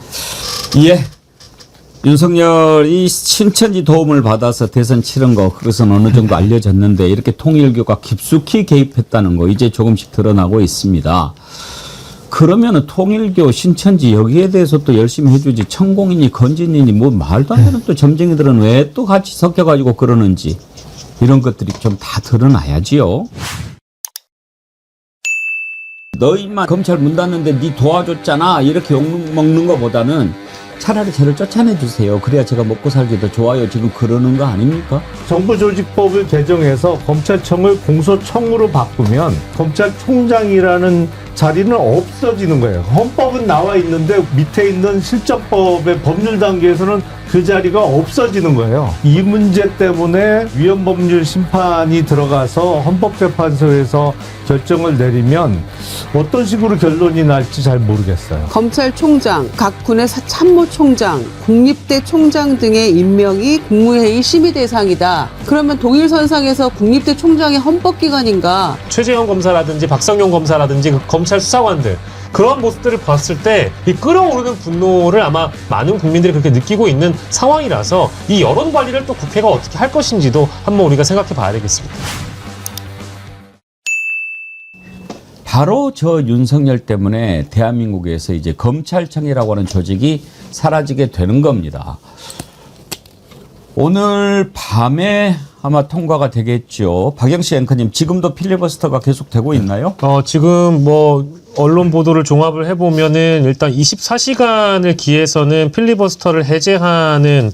예. 윤석열이 신천지 도움을 받아서 대선 치른 거, 그것은 어느 정도 알려졌는데 이렇게 통일교가 깊숙이 개입했다는 거 이제 조금씩 드러나고 있습니다. 그러면은 통일교, 신천지 여기에 대해서 또 열심히 해주지, 천공이니 건진이니 뭐 말도 안 되는 또 점쟁이들은 왜 또 같이 섞여가지고 그러는지 이런 것들이 좀 다 드러나야지요. 너희만 검찰 문 닫는데 네 도와줬잖아 이렇게 욕먹는 것보다는 차라리 저를 쫓아내 주세요. 그래야 제가 먹고 살기도 좋아요. 지금 그러는 거 아닙니까? 정부조직법을 개정해서 검찰청을 공소청으로 바꾸면 검찰총장이라는 자리는 없어지는 거예요. 헌법은 나와 있는데 밑에 있는 실정법의 법률 단계에서는 그 자리가 없어지는 거예요. 이 문제 때문에 위헌법률 심판이 들어가서 헌법재판소에서 결정을 내리면 어떤 식으로 결론이 날지 잘 모르겠어요. 검찰총장, 각 군의 참모총장, 국립대 총장 등의 임명이 국무회의 심의 대상이다. 그러면 동일선상에서 국립대 총장이 헌법기관인가? 최재형 검사라든지 박성용 검사라든지 그 검찰 수사관들 그런 모습들을 봤을 때 이 끓어오르는 분노를 아마 많은 국민들이 그렇게 느끼고 있는 상황이라서 이 여론 관리를 또 국회가 어떻게 할 것인지도 한번 우리가 생각해 봐야 되겠습니다. 바로 저 윤석열 때문에 대한민국에서 이제 검찰청이라고 하는 조직이 사라지게 되는 겁니다. 오늘 밤에 아마 통과가 되겠죠. 박영시 앵커님, 지금도 필리버스터가 계속되고 있나요? 지금 뭐 언론 보도를 종합을 해보면은 일단 24시간을 기해서는 필리버스터를 해제하는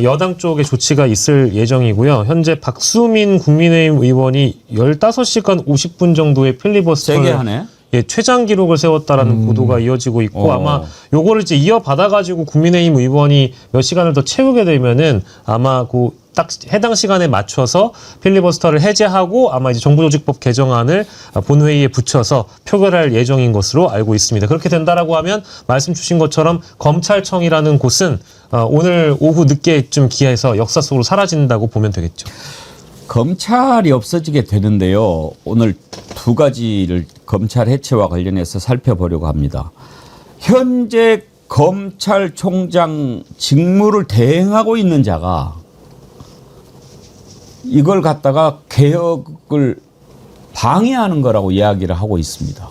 여당 쪽의 조치가 있을 예정이고요. 현재 박수민 국민의힘 의원이 15시간 50분 정도의 필리버스터를 세게 하네. 예, 최장 기록을 세웠다라는 보도가 이어지고 있고 아마 요거를 이제 이어받아가지고 국민의힘 의원이 몇 시간을 더 채우게 되면은 아마 그 딱 해당 시간에 맞춰서 필리버스터를 해제하고 아마 이제 정부조직법 개정안을 본회의에 붙여서 표결할 예정인 것으로 알고 있습니다. 그렇게 된다라고 하면 말씀 주신 것처럼 검찰청이라는 곳은 오늘 오후 늦게쯤 기해서 역사 속으로 사라진다고 보면 되겠죠. 검찰이 없어지게 되는데요. 오늘 두 가지를 검찰 해체와 관련해서 살펴보려고 합니다. 현재 검찰총장 직무를 대행하고 있는 자가 이걸 갖다가 개혁을 방해하는 거라고 이야기를 하고 있습니다.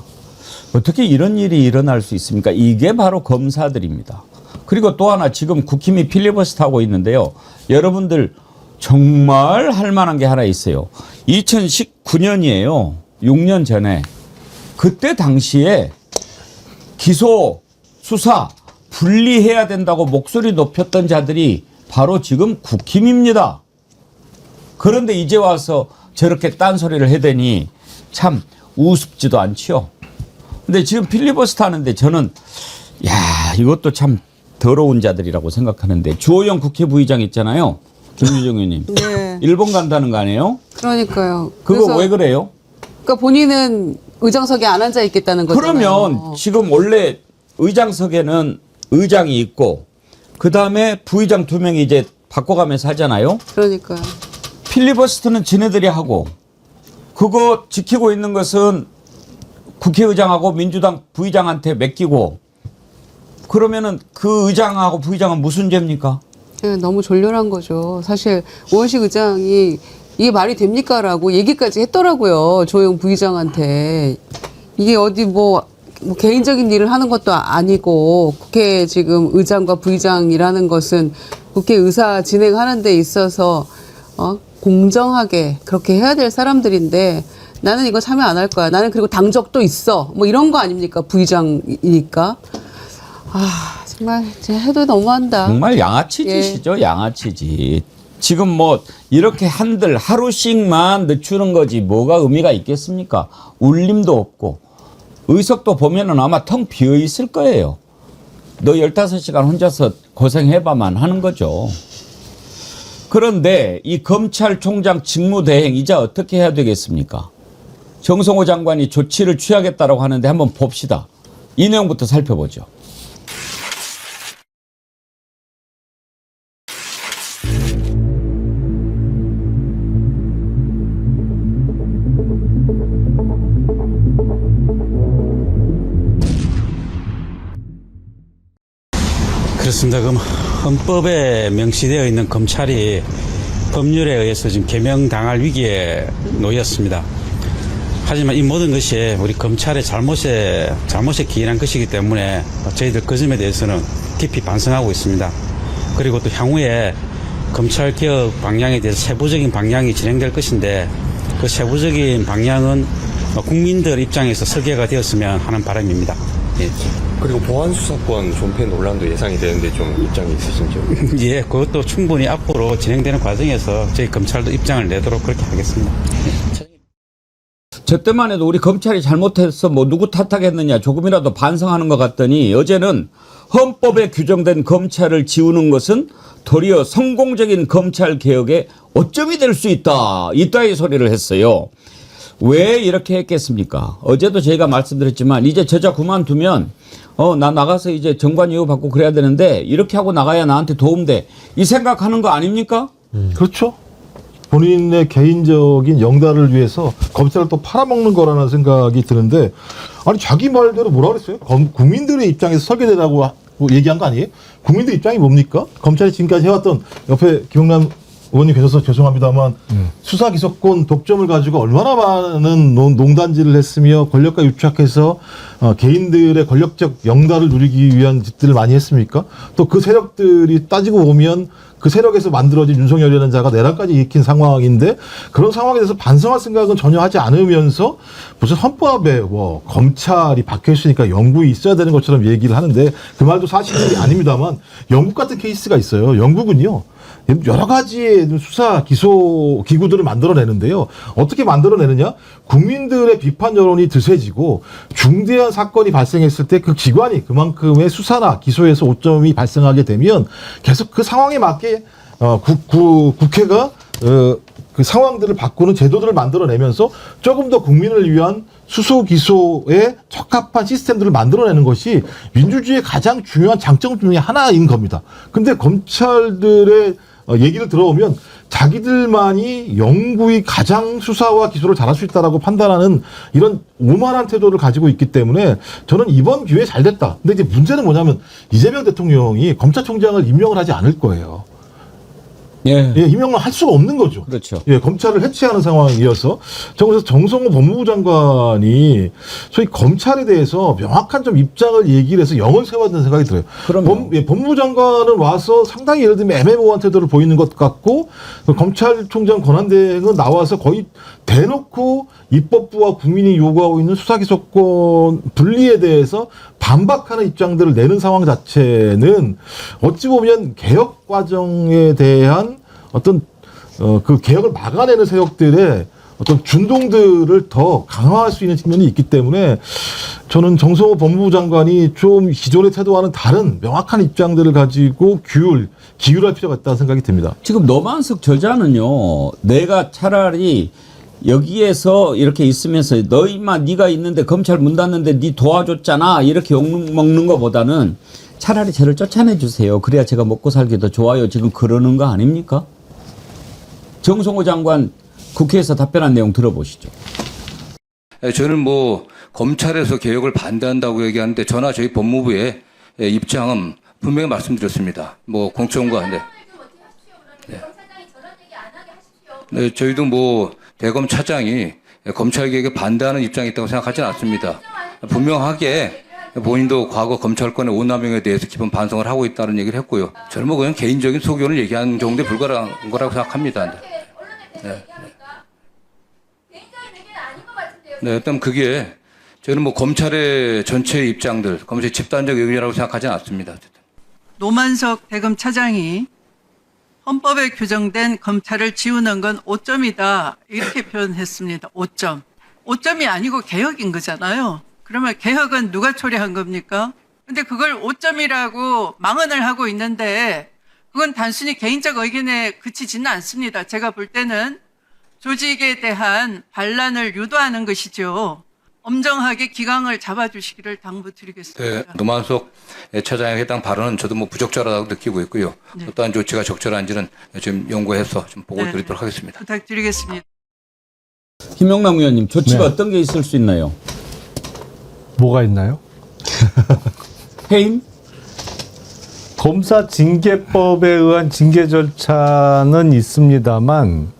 어떻게 이런 일이 일어날 수 있습니까? 이게 바로 검사들입니다. 그리고 또 하나, 지금 국힘이 필리버스터 하고 있는데요. 여러분들 정말 할 만한 게 하나 있어요. 2019년이에요. 6년 전에. 그때 당시에 기소, 수사, 분리해야 된다고 목소리 높였던 자들이 바로 지금 국힘입니다. 그런데 이제 와서 저렇게 딴소리를 해대니 참 우습지도 않지요. 근데 지금 필리버스터 하는데 저는 이것도 참 더러운 자들이라고 생각하는데, 주호영 국회 부의장 있잖아요. 김유정 의원님. 네. 일본 간다는 거 아니에요? 그러니까요. 그거 왜 그래요? 그러니까 본인은 의장석에 안 앉아 있겠다는 거잖아요. 그러면 지금 원래 의장석에는 의장이 있고 그다음에 부의장 2명이 이제 바꿔가면서 하잖아요. 그러니까요. 필리버스터는 지네들이 하고 그거 지키고 있는 것은 국회의장하고 민주당 부의장한테 맡기고, 그러면은 그 의장하고 부의장은 무슨 죄입니까? 네, 너무 졸렬한 거죠. 사실 오원식 의장이 이게 말이 됩니까라고 얘기까지 했더라고요. 조영 부의장한테. 이게 어디 뭐 개인적인 일을 하는 것도 아니고 국회 지금 의장과 부의장이라는 것은 국회 의사 진행하는 데 있어서 공정하게 그렇게 해야 될 사람들인데 나는 이거 참여 안 할 거야. 나는 그리고 당적도 있어. 뭐 이런 거 아닙니까? 부의장이니까. 정말 해도 너무한다. 정말 양아치 짓이죠. 양아치짓. 지금 뭐 이렇게 한들 하루씩만 늦추는 거지 뭐가 의미가 있겠습니까? 울림도 없고 의석도 보면은 아마 텅 비어 있을 거예요. 너 15시간 혼자서 고생해봐만 하는 거죠. 그런데 이 검찰총장 직무대행 이제 어떻게 해야 되겠습니까? 정성호 장관이 조치를 취하겠다라고 하는데 한번 봅시다. 이 내용부터 살펴보죠. 그렇습니다. 그럼 헌법에 명시되어 있는 검찰이 법률에 의해서 지금 개명당할 위기에 놓였습니다. 하지만 이 모든 것이 우리 검찰의 잘못에 기인한 것이기 때문에 저희들 그 점에 대해서는 깊이 반성하고 있습니다. 그리고 또 향후에 검찰 개혁 방향에 대해서 세부적인 방향이 진행될 것인데 그 세부적인 방향은 국민들 입장에서 설계가 되었으면 하는 바람입니다. 예. 그리고 보안수사권 존폐 논란도 예상이 되는데 좀 입장이 있으신지요? 예, 그것도 충분히 앞으로 진행되는 과정에서 저희 검찰도 입장을 내도록 그렇게 하겠습니다. 저 때만 해도 우리 검찰이 잘못해서 뭐 누구 탓하겠느냐 조금이라도 반성하는 것 같더니 어제는 헌법에 규정된 검찰을 지우는 것은 도리어 성공적인 검찰 개혁의 오점이 될 수 있다. 이따위 소리를 했어요. 왜 이렇게 했겠습니까? 어제도 저희가 말씀드렸지만 이제 저자 그만두면 나 나가서 이제 정관 이후 받고 그래야 되는데 이렇게 하고 나가야 나한테 도움돼. 이 생각하는 거 아닙니까? 그렇죠. 본인의 개인적인 영달을 위해서 검찰을 또 팔아먹는 거라는 생각이 드는데 아니 자기 말대로 뭐라 그랬어요? 국민들의 입장에서 설계되라고 얘기한 거 아니에요? 국민들 입장이 뭡니까? 검찰이 지금까지 해왔던 옆에 김용남 의원님 계셔서 죄송합니다만 수사 기소권 독점을 가지고 얼마나 많은 농단지를 했으며 권력과 유착해서 개인들의 권력적 영달을 누리기 위한 짓들을 많이 했습니까? 또 그 세력들이 따지고 보면 그 세력에서 만들어진 윤석열이라는 자가 내란까지 일으킨 상황인데 그런 상황에 대해서 반성할 생각은 전혀 하지 않으면서 무슨 헌법에 뭐 검찰이 박혀있으니까 영국이 있어야 되는 것처럼 얘기를 하는데 그 말도 사실이 아닙니다만 영국 같은 케이스가 있어요. 영국은요. 여러 가지의 수사 기소 기구들을 만들어내는데요. 어떻게 만들어내느냐? 국민들의 비판 여론이 드세지고 중대한 사건이 발생했을 때 그 기관이 그만큼의 수사나 기소에서 오점이 발생하게 되면 계속 그 상황에 맞게 국회가 그 상황들을 바꾸는 제도들을 만들어내면서 조금 더 국민을 위한 수소 기소에 적합한 시스템들을 만들어내는 것이 민주주의의 가장 중요한 장점 중에 하나인 겁니다. 근데 검찰들의 얘기를 들어오면 자기들만이 영구히 가장 수사와 기소를 잘할 수 있다라고 판단하는 이런 오만한 태도를 가지고 있기 때문에 저는 이번 기회에 잘 됐다. 근데 이제 문제는 뭐냐면 이재명 대통령이 검찰총장을 임명을 하지 않을 거예요. 예. 예, 임명을 할 수가 없는 거죠. 그렇죠. 예, 검찰을 해체하는 상황이어서 그래서 정성호 법무부 장관이 소위 검찰에 대해서 명확한 좀 입장을 얘기를 해서 영을 세워야 된다는 생각이 들어요. 법무부 장관은 와서 상당히 예를 들면 애매모호한 태도를 보이는 것 같고 검찰총장 권한대행은 나와서 거의 대놓고 입법부와 국민이 요구하고 있는 수사기소권 분리에 대해서 반박하는 입장들을 내는 상황 자체는 어찌 보면 개혁 과정에 대한 어떤 그 개혁을 막아내는 세력들의 어떤 준동들을 더 강화할 수 있는 측면이 있기 때문에 저는 정성호 법무부 장관이 좀 기존의 태도와는 다른 명확한 입장들을 가지고 기울할 필요가 있다는 생각이 듭니다. 지금 노만석 저자는요. 내가 차라리 여기에서 이렇게 있으면서 너 임마 네가 있는데 검찰 문 닫는데 네 도와줬잖아 이렇게 욕먹는 것보다는 차라리 저를 쫓아내 주세요. 그래야 제가 먹고 살기 더 좋아요. 지금 그러는 거 아닙니까? 정성호 장관 국회에서 답변한 내용 들어보시죠. 저는 뭐 검찰에서 개혁을 반대한다고 얘기하는데 저나 저희 법무부의 입장은 분명히 말씀드렸습니다. 뭐 공청과 네, 저희도 뭐 대검 차장이 검찰 개혁에 반대하는 입장이 있다고 생각하지는 않습니다. 분명하게 본인도 과거 검찰권의 오남용에 대해서 깊은 반성을 하고 있다는 얘기를 했고요. 저는 뭐 그냥 개인적인 소견을 얘기한 정도에 불과한 거라고 생각합니다. 네. 네, 일단 그게 저는 뭐 검찰의 전체 입장들, 검찰의 집단적 의견이라고 생각하지는 않습니다. 노만석 대검 차장이 헌법에 규정된 검찰을 지우는 건 오점이다 이렇게 표현했습니다. 오점이 아니고 개혁인 거잖아요. 그러면 개혁은 누가 초래한 겁니까? 근데 그걸 오점이라고 망언을 하고 있는데 그건 단순히 개인적 의견에 그치지는 않습니다. 제가 볼 때는 조직에 대한 반란을 유도하는 것이죠. 엄정하게 기강을 잡아주시기를 당부드리겠습니다. 네, 노만석 차장의 해당 발언은 저도 뭐 부적절하다고 느끼고 있고요. 네. 어떠한 조치가 적절한지는 좀 연구해서 좀 보고 네. 드리도록 하겠습니다. 부탁드리겠습니다. 김용남 의원님, 조치가 네. 어떤 게 있을 수 있나요? 뭐가 있나요? 해임? 검사 징계법에 의한 징계 절차는 있습니다만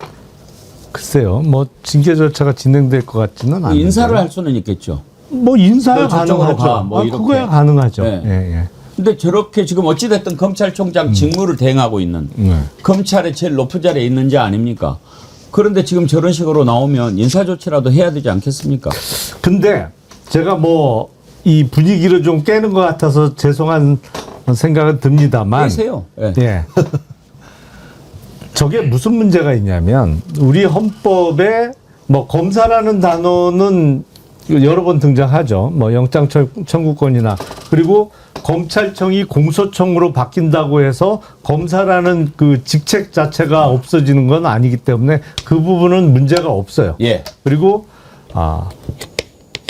글쎄요, 뭐 징계 절차가 진행될 것 같지는 않아요. 인사를 할 수는 있겠죠. 뭐 인사가 너 저쪽으로 가능하죠. 가, 뭐 이렇게. 그거야 가능하죠. 네. 예, 예. 근데 저렇게 지금 어찌됐든 검찰총장 직무를 대행하고 있는 검찰의 제일 높은 자리에 있는 자 아닙니까? 그런데 지금 저런 식으로 나오면 인사조치라도 해야 되지 않겠습니까? 근데 제가 뭐 이 분위기를 좀 깨는 것 같아서 죄송한 생각은 듭니다만. 깨세요. 예. 예. 저게 무슨 문제가 있냐면 우리 헌법에 뭐 검사라는 단어는 여러 번 등장하죠. 뭐 영장 청구권이나 그리고 검찰청이 공소청으로 바뀐다고 해서 검사라는 그 직책 자체가 없어지는 건 아니기 때문에 그 부분은 문제가 없어요. 예. 그리고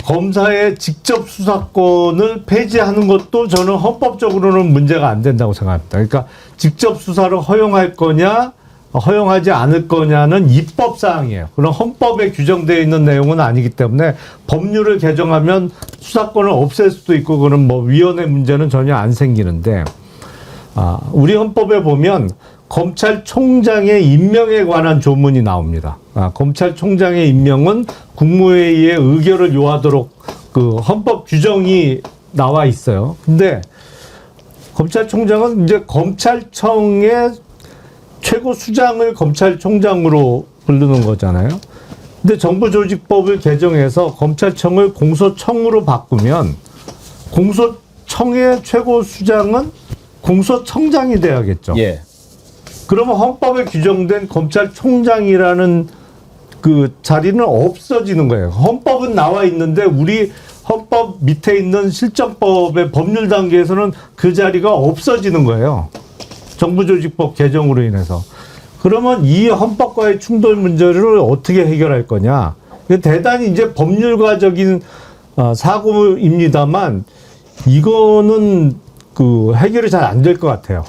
검사의 직접 수사권을 폐지하는 것도 저는 헌법적으로는 문제가 안 된다고 생각합니다. 그러니까 직접 수사를 허용할 거냐 허용하지 않을 거냐는 입법 사항이에요. 그럼 헌법에 규정되어 있는 내용은 아니기 때문에 법률을 개정하면 수사권을 없앨 수도 있고 그런 뭐 위헌의 문제는 전혀 안 생기는데 우리 헌법에 보면 검찰총장의 임명에 관한 조문이 나옵니다. 검찰총장의 임명은 국무회의의 의결을 요하도록 그 헌법 규정이 나와 있어요. 근데 검찰총장은 이제 검찰청의 최고 수장을 검찰총장으로 부르는 거잖아요. 근데 정부조직법을 개정해서 검찰청을 공소청으로 바꾸면 공소청의 최고 수장은 공소청장이 돼야겠죠. 예. 그러면 헌법에 규정된 검찰총장이라는 그 자리는 없어지는 거예요. 헌법은 나와 있는데 우리 헌법 밑에 있는 실정법의 법률 단계에서는 그 자리가 없어지는 거예요. 정부조직법 개정으로 인해서. 그러면 이 헌법과의 충돌 문제를 어떻게 해결할 거냐. 대단히 이제 법률가적인 사고입니다만 이거는 그 해결이 잘 안 될 것 같아요.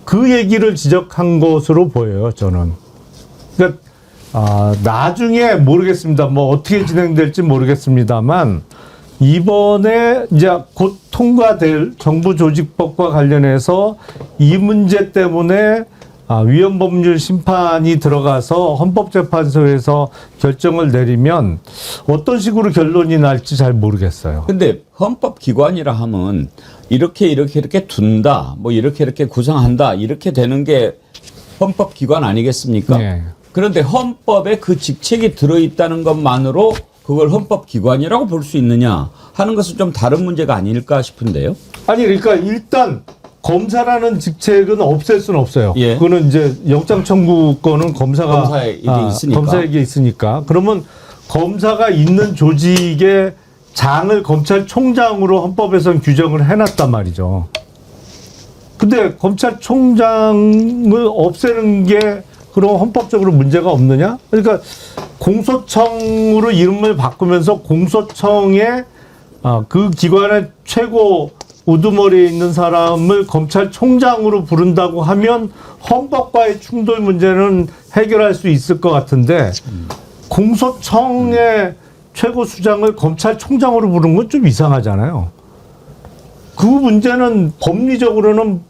그 얘기를 지적한 것으로 보여요, 저는. 그러니까 나중에 모르겠습니다. 뭐 어떻게 진행될지 모르겠습니다만 이번에 이제 곧 통과될 정부조직법과 관련해서 이 문제 때문에 위헌법률 심판이 들어가서 헌법재판소에서 결정을 내리면 어떤 식으로 결론이 날지 잘 모르겠어요. 근데 헌법기관이라 하면 이렇게 둔다, 뭐 이렇게 구성한다, 이렇게 되는 게 헌법기관 아니겠습니까? 네. 그런데 헌법에 그 직책이 들어있다는 것만으로 그걸 헌법기관이라고 볼 수 있느냐 하는 것은 좀 다른 문제가 아닐까 싶은데요. 아니, 그러니까 일단 검사라는 직책은 없앨 수는 없어요. 예. 그거는 이제 영장 청구권은 검사에게 있으니까. 그러면 검사가 있는 조직의 장을 검찰총장으로 헌법에서는 규정을 해놨단 말이죠. 근데 검찰총장을 없애는 게 그럼 헌법적으로 문제가 없느냐? 그러니까 공소청으로 이름을 바꾸면서 공소청의 그 기관의 최고 우두머리에 있는 사람을 검찰총장으로 부른다고 하면 헌법과의 충돌 문제는 해결할 수 있을 것 같은데 공소청의 최고 수장을 검찰총장으로 부른 건 좀 이상하잖아요. 그 문제는 법리적으로는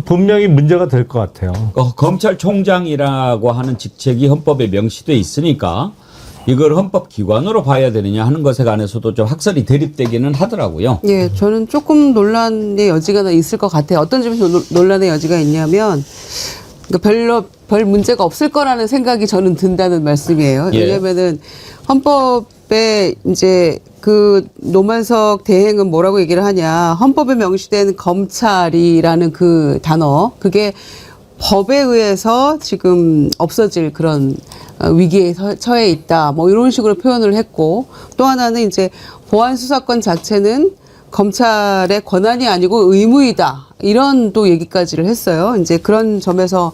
분명히 문제가 될 것 같아요. 검찰총장이라고 하는 직책이 헌법에 명시돼 있으니까 이걸 헌법기관으로 봐야 되느냐 하는 것에 관해서도 좀 학설이 대립되기는 하더라고요. 예, 저는 조금 논란의 여지가 있을 것 같아요. 어떤 점에서 논란의 여지가 있냐면, 그러니까 별 문제가 없을 거라는 생각이 저는 든다는 말씀이에요. 예. 왜냐면은 헌법에 이제 그 노만석 대행은 뭐라고 얘기를 하냐. 헌법에 명시된 검찰이라는 그 단어, 그게 법에 의해서 지금 없어질 그런 위기에 처해 있다. 뭐 이런 식으로 표현을 했고, 또 하나는 이제 보안 수사권 자체는 검찰의 권한이 아니고 의무이다. 이런 또 얘기까지를 했어요. 이제 그런 점에서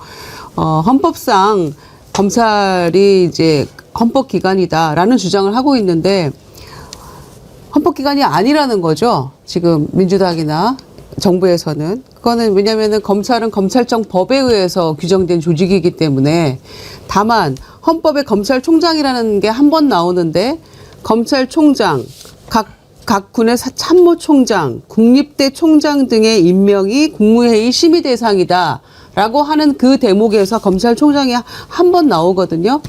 헌법상 검찰이 이제 헌법기관이다라는 주장을 하고 있는데 헌법기관이 아니라는 거죠. 지금 민주당이나 정부에서는. 그거는 왜냐면은 검찰은 검찰청 법에 의해서 규정된 조직이기 때문에 다만 헌법에 검찰총장이라는 게 한 번 나오는데 검찰총장, 각 군의 참모총장, 국립대 총장 등의 임명이 국무회의 심의 대상이다. 라고 하는 그 대목에서 검찰총장이 한 번 나오거든요.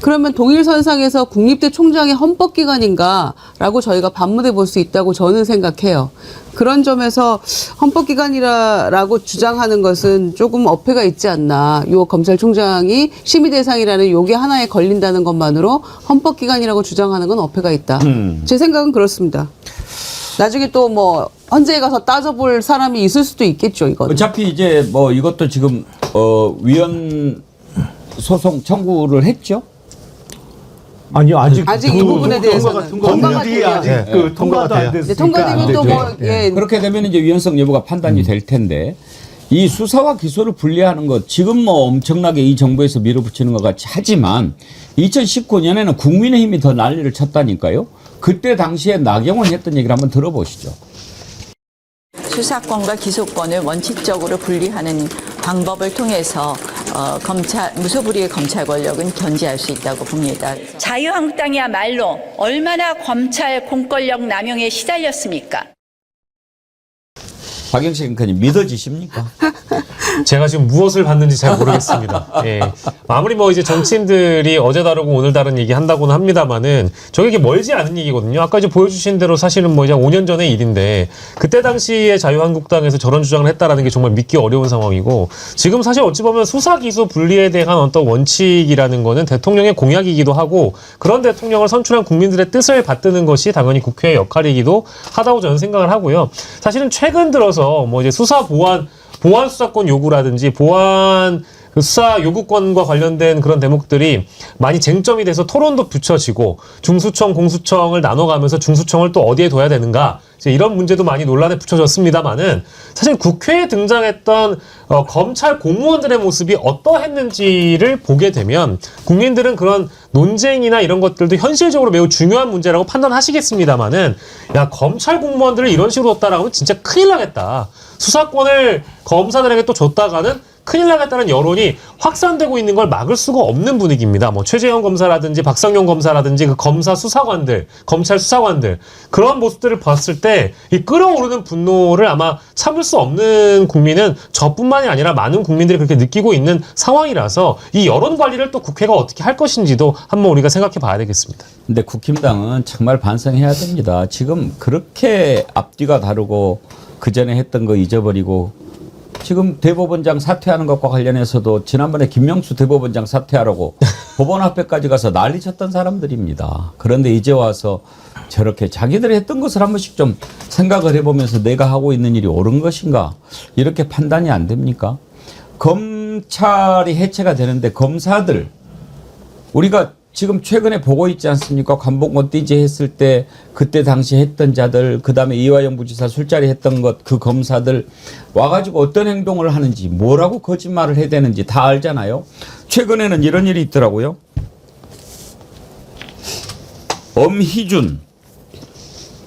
그러면 동일선상에서 국립대 총장이 헌법기관인가라고 저희가 반문해 볼 수 있다고 저는 생각해요. 그런 점에서 헌법기관이라고 주장하는 것은 조금 어폐가 있지 않나. 요 검찰총장이 심의 대상이라는 요게 하나에 걸린다는 것만으로 헌법기관이라고 주장하는 건 어폐가 있다. 제 생각은 그렇습니다. 나중에 또 뭐 헌재에 가서 따져볼 사람이 있을 수도 있겠죠, 이거. 어차피 이제 뭐 이것도 지금 위헌 소송 청구를 했죠? 아니요, 아직 이 부분에 대해서는 법률이 아직 통과도 안 됐으니까. 통과되면 또 뭐 그렇게 되면 이제 위헌성 여부가 판단이 될 텐데 이 수사와 기소를 분리하는 것 지금 뭐 엄청나게 이 정부에서 밀어붙이는 것 같이 하지만 2019년에는 국민의힘이 더 난리를 쳤다니까요. 그때 당시에 나경원 했던 얘기를 한번 들어보시죠. 수사권과 기소권을 원칙적으로 분리하는 방법을 통해서 무소불위의 검찰 권력은 견제할 수 있다고 봅니다. 자유한국당이야말로 얼마나 검찰 공권력 남용에 시달렸습니까? 박영식 앵커님 믿어지십니까? 제가 지금 무엇을 봤는지 잘 모르겠습니다. 예. 아무리 뭐 이제 정치인들이 어제 다르고 오늘 다른 얘기 한다고는 합니다만은 저게 멀지 않은 얘기거든요. 아까 이제 보여주신 대로 사실은 뭐 이제 5년 전의 일인데 그때 당시에 자유한국당에서 저런 주장을 했다라는 게 정말 믿기 어려운 상황이고 지금 사실 어찌 보면 수사 기소 분리에 대한 어떤 원칙이라는 거는 대통령의 공약이기도 하고 그런 대통령을 선출한 국민들의 뜻을 받드는 것이 당연히 국회의 역할이기도 하다고 저는 생각을 하고요. 사실은 최근 들어서 뭐 이제 수사 보완 수사권 요구라든지 보완 수사 요구권과 관련된 그런 대목들이 많이 쟁점이 돼서 토론도 붙여지고 중수청, 공수청을 나눠가면서 중수청을 또 어디에 둬야 되는가 이제 이런 문제도 많이 논란에 붙여졌습니다만은 사실 국회에 등장했던 검찰 공무원들의 모습이 어떠했는지를 보게 되면 국민들은 그런 논쟁이나 이런 것들도 현실적으로 매우 중요한 문제라고 판단하시겠습니다만은 야 검찰 공무원들을 이런 식으로 뒀다라고 하면 진짜 큰일 나겠다. 수사권을 검사들에게 또 줬다가는 큰일 나겠다는 여론이 확산되고 있는 걸 막을 수가 없는 분위기입니다. 뭐 최재형 검사라든지 박성용 검사라든지 그 검사 수사관들, 검찰 수사관들 그런 모습들을 봤을 때 이 끓어오르는 분노를 아마 참을 수 없는 국민은 저뿐만이 아니라 많은 국민들이 그렇게 느끼고 있는 상황이라서 이 여론 관리를 또 국회가 어떻게 할 것인지도 한번 우리가 생각해 봐야 되겠습니다. 근데 국힘당은 정말 반성해야 됩니다. 지금 그렇게 앞뒤가 다르고 그 전에 했던 거 잊어버리고 지금 대법원장 사퇴하는 것과 관련해서도 지난번에 김명수 대법원장 사퇴하라고 법원 앞에까지 가서 난리 쳤던 사람들입니다. 그런데 이제 와서 저렇게 자기들이 했던 것을 한 번씩 좀 생각을 해보면서 내가 하고 있는 일이 옳은 것인가 이렇게 판단이 안 됩니까? 검찰이 해체가 되는데 검사들 우리가 지금 최근에 보고 있지 않습니까? 관복권 띠지 했을 때 그때 당시 했던 자들 그다음에 이화영 부지사 술자리 했던 것 그 검사들 와가지고 어떤 행동을 하는지 뭐라고 거짓말을 해야 되는지 다 알잖아요. 최근에는 이런 일이 있더라고요. 엄희준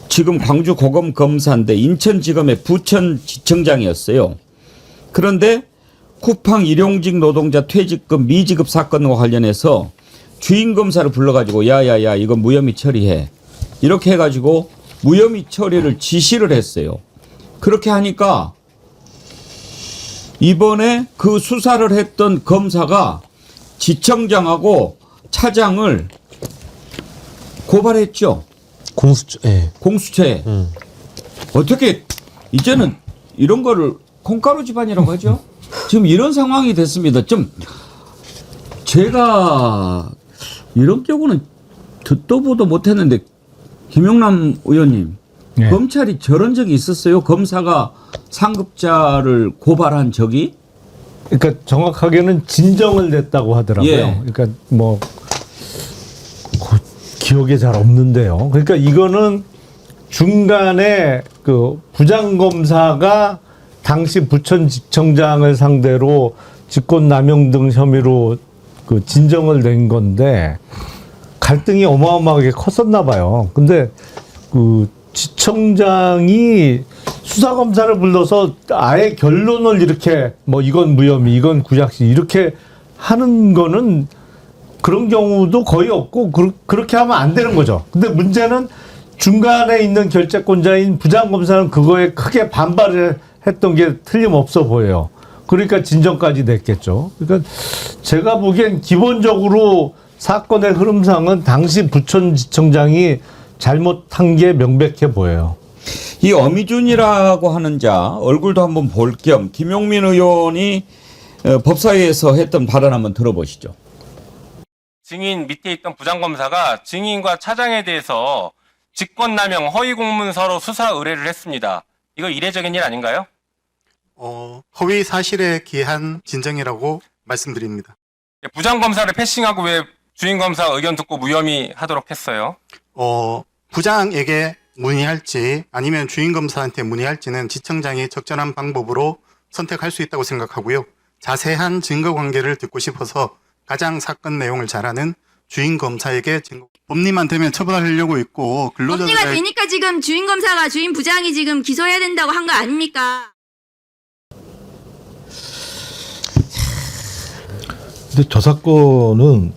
지금 광주 고검 검사인데 인천지검의 부천지청장이었어요. 그런데 쿠팡 일용직 노동자 퇴직금 미지급 사건과 관련해서 주인 검사를 불러가지고 야야야 이거 무혐의 처리해 이렇게 해가지고 무혐의 처리를 지시를 했어요. 그렇게 하니까 이번에 그 수사를 했던 검사가 지청장하고 차장을 고발했죠. 공수처에. 어떻게 이제는 이런 거를 콩가루 집안이라고 하죠. 지금 이런 상황이 됐습니다. 좀 제가 이런 경우는 듣도 보도 못했는데 김용남 의원님 네. 검찰이 저런 적이 있었어요? 검사가 상급자를 고발한 적이? 그러니까 정확하게는 진정을 냈다고 하더라고요. 예. 그러니까 뭐 기억에 잘 없는데요. 그러니까 이거는 중간에 그 부장검사가 당시 부천지청장을 상대로 직권남용 등 혐의로 그 진정을 낸 건데 갈등이 어마어마하게 컸었나 봐요. 근데 그 지청장이 수사검사를 불러서 아예 결론을 이렇게 뭐 이건 무혐의, 이건 구약식 이렇게 하는 거는 그런 경우도 거의 없고 그렇게 하면 안 되는 거죠. 근데 문제는 중간에 있는 결재권자인 부장검사는 그거에 크게 반발을 했던 게 틀림없어 보여요. 그러니까 진정까지 냈겠죠. 그러니까 제가 보기엔 기본적으로 사건의 흐름상은 당시 부천지청장이 잘못한 게 명백해 보여요. 이 어미준이라고 하는 자 얼굴도 한번 볼 겸 김용민 의원이 법사위에서 했던 발언 한번 들어보시죠. 증인 밑에 있던 부장검사가 증인과 차장에 대해서 직권남용 허위 공문서로 수사 의뢰를 했습니다. 이거 이례적인 일 아닌가요? 허위 사실에 기한 진정이라고 말씀드립니다. 부장검사를 패싱하고 왜 주임검사 의견 듣고 무혐의 하도록 했어요? 부장에게 문의할지 아니면 주임검사한테 문의할지는 지청장이 적절한 방법으로 선택할 수 있다고 생각하고요. 자세한 증거관계를 듣고 싶어서 가장 사건 내용을 잘 아는 주임검사에게 법리만 되면 처벌하려고 있고 근로자들의 법리가 되니까 지금 주임검사가 주임부장이 지금 기소해야 된다고 한 거 아닙니까? 근데 저 사건은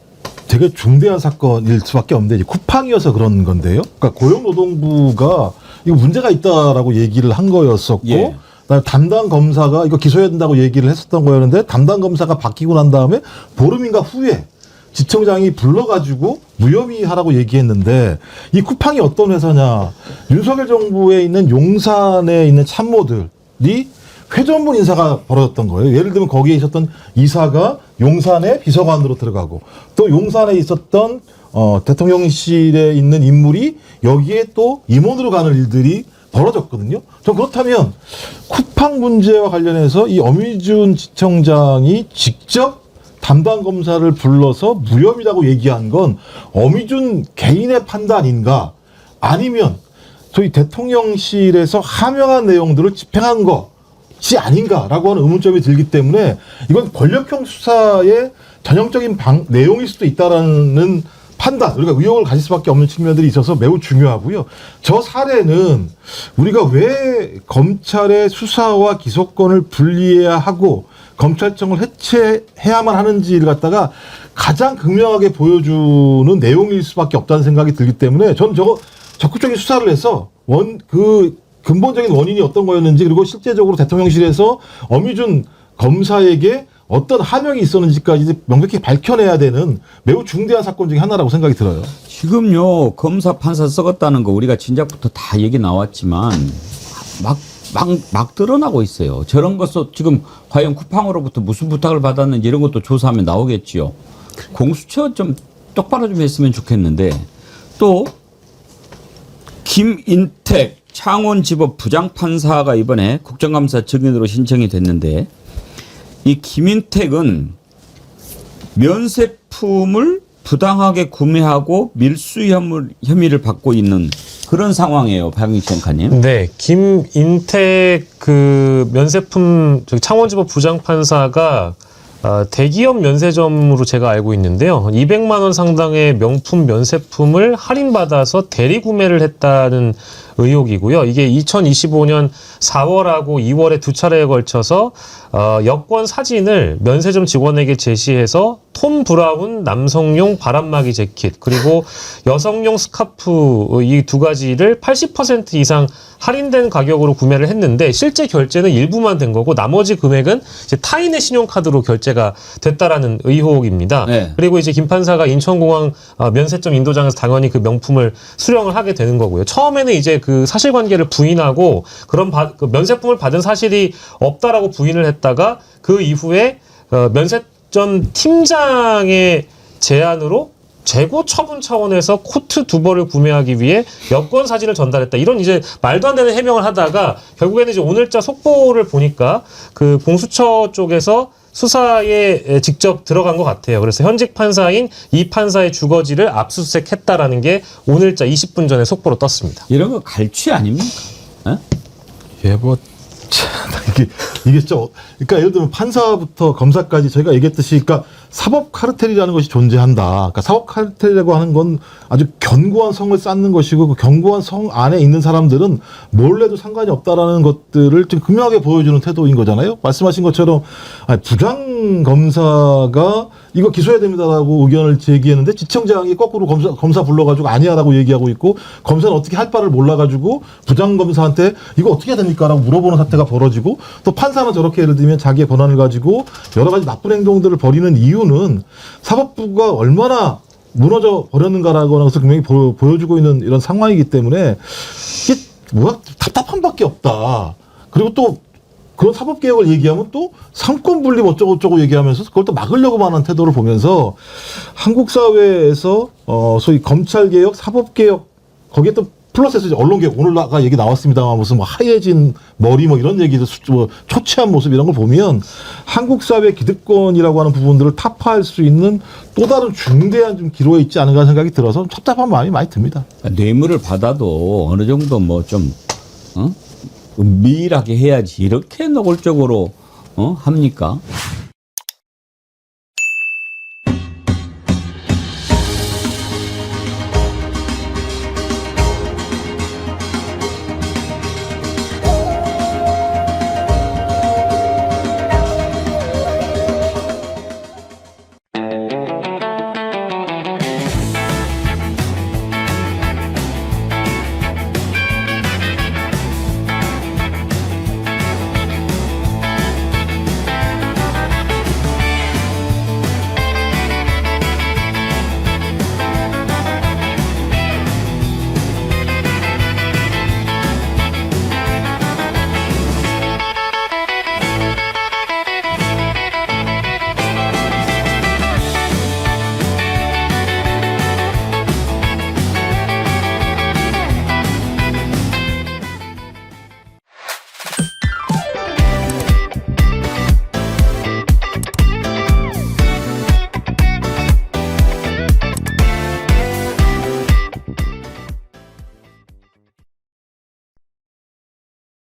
되게 중대한 사건일 수밖에 없는데 이제 쿠팡이어서 그런 건데요. 그러니까 고용노동부가 이거 문제가 있다라고 얘기를 한 거였었고 예. 그다음에 담당 검사가 이거 기소해야 된다고 얘기를 했었던 거였는데 담당 검사가 바뀌고 난 다음에 보름인가 후에 지청장이 불러가지고 무혐의하라고 얘기했는데 이 쿠팡이 어떤 회사냐. 윤석열 정부에 있는 용산에 있는 참모들이 회전문 인사가 벌어졌던 거예요. 예를 들면 거기에 있었던 이사가 용산의 비서관으로 들어가고 또 용산에 있었던 대통령실에 있는 인물이 여기에 또 임원으로 가는 일들이 벌어졌거든요. 전 그렇다면 쿠팡 문제와 관련해서 이 어미준 지청장이 직접 담당 검사를 불러서 무혐의라고 얘기한 건 어미준 개인의 판단인가 아니면 저희 대통령실에서 하명한 내용들을 집행한 것이 아닌가라고 하는 의문점이 들기 때문에 이건 권력형 수사의 전형적인 내용일 수도 있다라는 판단, 우리가 의혹을 가질 수밖에 없는 측면들이 있어서 매우 중요하고요. 저 사례는 우리가 왜 검찰의 수사와 기소권을 분리해야 하고 검찰청을 해체해야만 하는지를 갖다가 가장 극명하게 보여주는 내용일 수밖에 없다는 생각이 들기 때문에 저는 저거 적극적인 수사를 해서 근본적인 원인이 어떤 거였는지 그리고 실제적으로 대통령실에서 어미준 검사에게 어떤 하명이 있었는지까지 명백히 밝혀내야 되는 매우 중대한 사건 중에 하나라고 생각이 들어요. 지금요 검사 판사 썩었다는 거 우리가 진작부터 다 얘기 나왔지만 막 드러나고 있어요. 저런 것도 지금 과연 쿠팡으로부터 무슨 부탁을 받았는지 이런 것도 조사하면 나오겠지요. 공수처 좀 똑바로 좀 했으면 좋겠는데 또 김인택 창원지법 부장판사가 이번에 국정감사 증인으로 신청이 됐는데 이 김인택은 면세품을 부당하게 구매하고 밀수 혐의를 받고 있는 그런 상황이에요, 박영식 앵커님. 네, 김인택 그 면세품 창원지법 부장판사가 대기업 면세점으로 제가 알고 있는데요. 200만 원 상당의 명품 면세품을 할인받아서 대리 구매를 했다는 의혹이고요. 이게 2025년 4월하고 2월에 두 차례에 걸쳐서 여권 사진을 면세점 직원에게 제시해서 톰 브라운 남성용 바람막이 재킷 그리고 여성용 스카프 이 두 가지를 80% 이상 할인된 가격으로 구매를 했는데 실제 결제는 일부만 된 거고 나머지 금액은 이제 타인의 신용카드로 결제가 됐다라는 의혹입니다. 네. 그리고 이제 김 판사가 인천공항 면세점 인도장에서 당연히 그 명품을 수령을 하게 되는 거고요. 처음에는 이제 그 사실관계를 부인하고 그런 그 면세품을 받은 사실이 없다라고 부인을 했다가 그 이후에 면세점 팀장의 제안으로 재고 처분 차원에서 코트 두 벌을 구매하기 위해 여권 사진을 전달했다. 이런 이제 말도 안 되는 해명을 하다가 결국에는 이제 오늘자 속보를 보니까 그 공수처 쪽에서 수사에 직접 들어간 것 같아요. 그래서 현직 판사인 이 판사의 주거지를 압수수색했다라는 게 오늘자 20분 전에 속보로 떴습니다. 이런 거 갈취 아닙니까? 예, 뭐 이게 좀 그러니까 예를 들면 판사부터 검사까지 저희가 얘기했듯이 그러니까 사법 카르텔이라는 것이 존재한다. 그러니까 사법 카르텔이라고 하는 건 아주 견고한 성을 쌓는 것이고 그 견고한 성 안에 있는 사람들은 뭘 해도 상관이 없다라는 것들을 좀 극명하게 보여주는 태도인 거잖아요. 말씀하신 것처럼 부장 검사가 이거 기소해야 됩니다라고 의견을 제기했는데 지청장이 거꾸로 검사 불러가지고 아니야라고 얘기하고 있고 검사는 어떻게 할 바를 몰라가지고 부장 검사한테 이거 어떻게 해야 됩니까라고 물어보는 사태가 벌어지고 또 판사는 저렇게 예를 들면 자기의 권한을 가지고 여러 가지 나쁜 행동들을 벌이는 이유는 사법부가 얼마나 무너져 버렸는가라고 하는 것을 분명히 보여주고 있는 이런 상황이기 때문에 이게 뭐야 답답함밖에 없다. 그리고 또 그런 사법개혁을 얘기하면 또 상권 분립 어쩌고저쩌고 얘기하면서 그걸 또 막으려고만 하는 태도를 보면서 한국 사회에서 소위 검찰개혁, 사법개혁 거기에 또 플러스해서 이제 언론개혁 오늘 아까 얘기 나왔습니다만 무슨 뭐 하얘진 머리 뭐 이런 얘기도 초췌한 모습 이런 걸 보면 한국 사회 기득권이라고 하는 부분들을 타파할 수 있는 또 다른 중대한 좀 기로에 있지 않은가 생각이 들어서 답답한 마음이 많이 듭니다. 뇌물을 받아도 어느 정도 뭐 좀 미일하게 해야지 이렇게 노골적으로 합니까?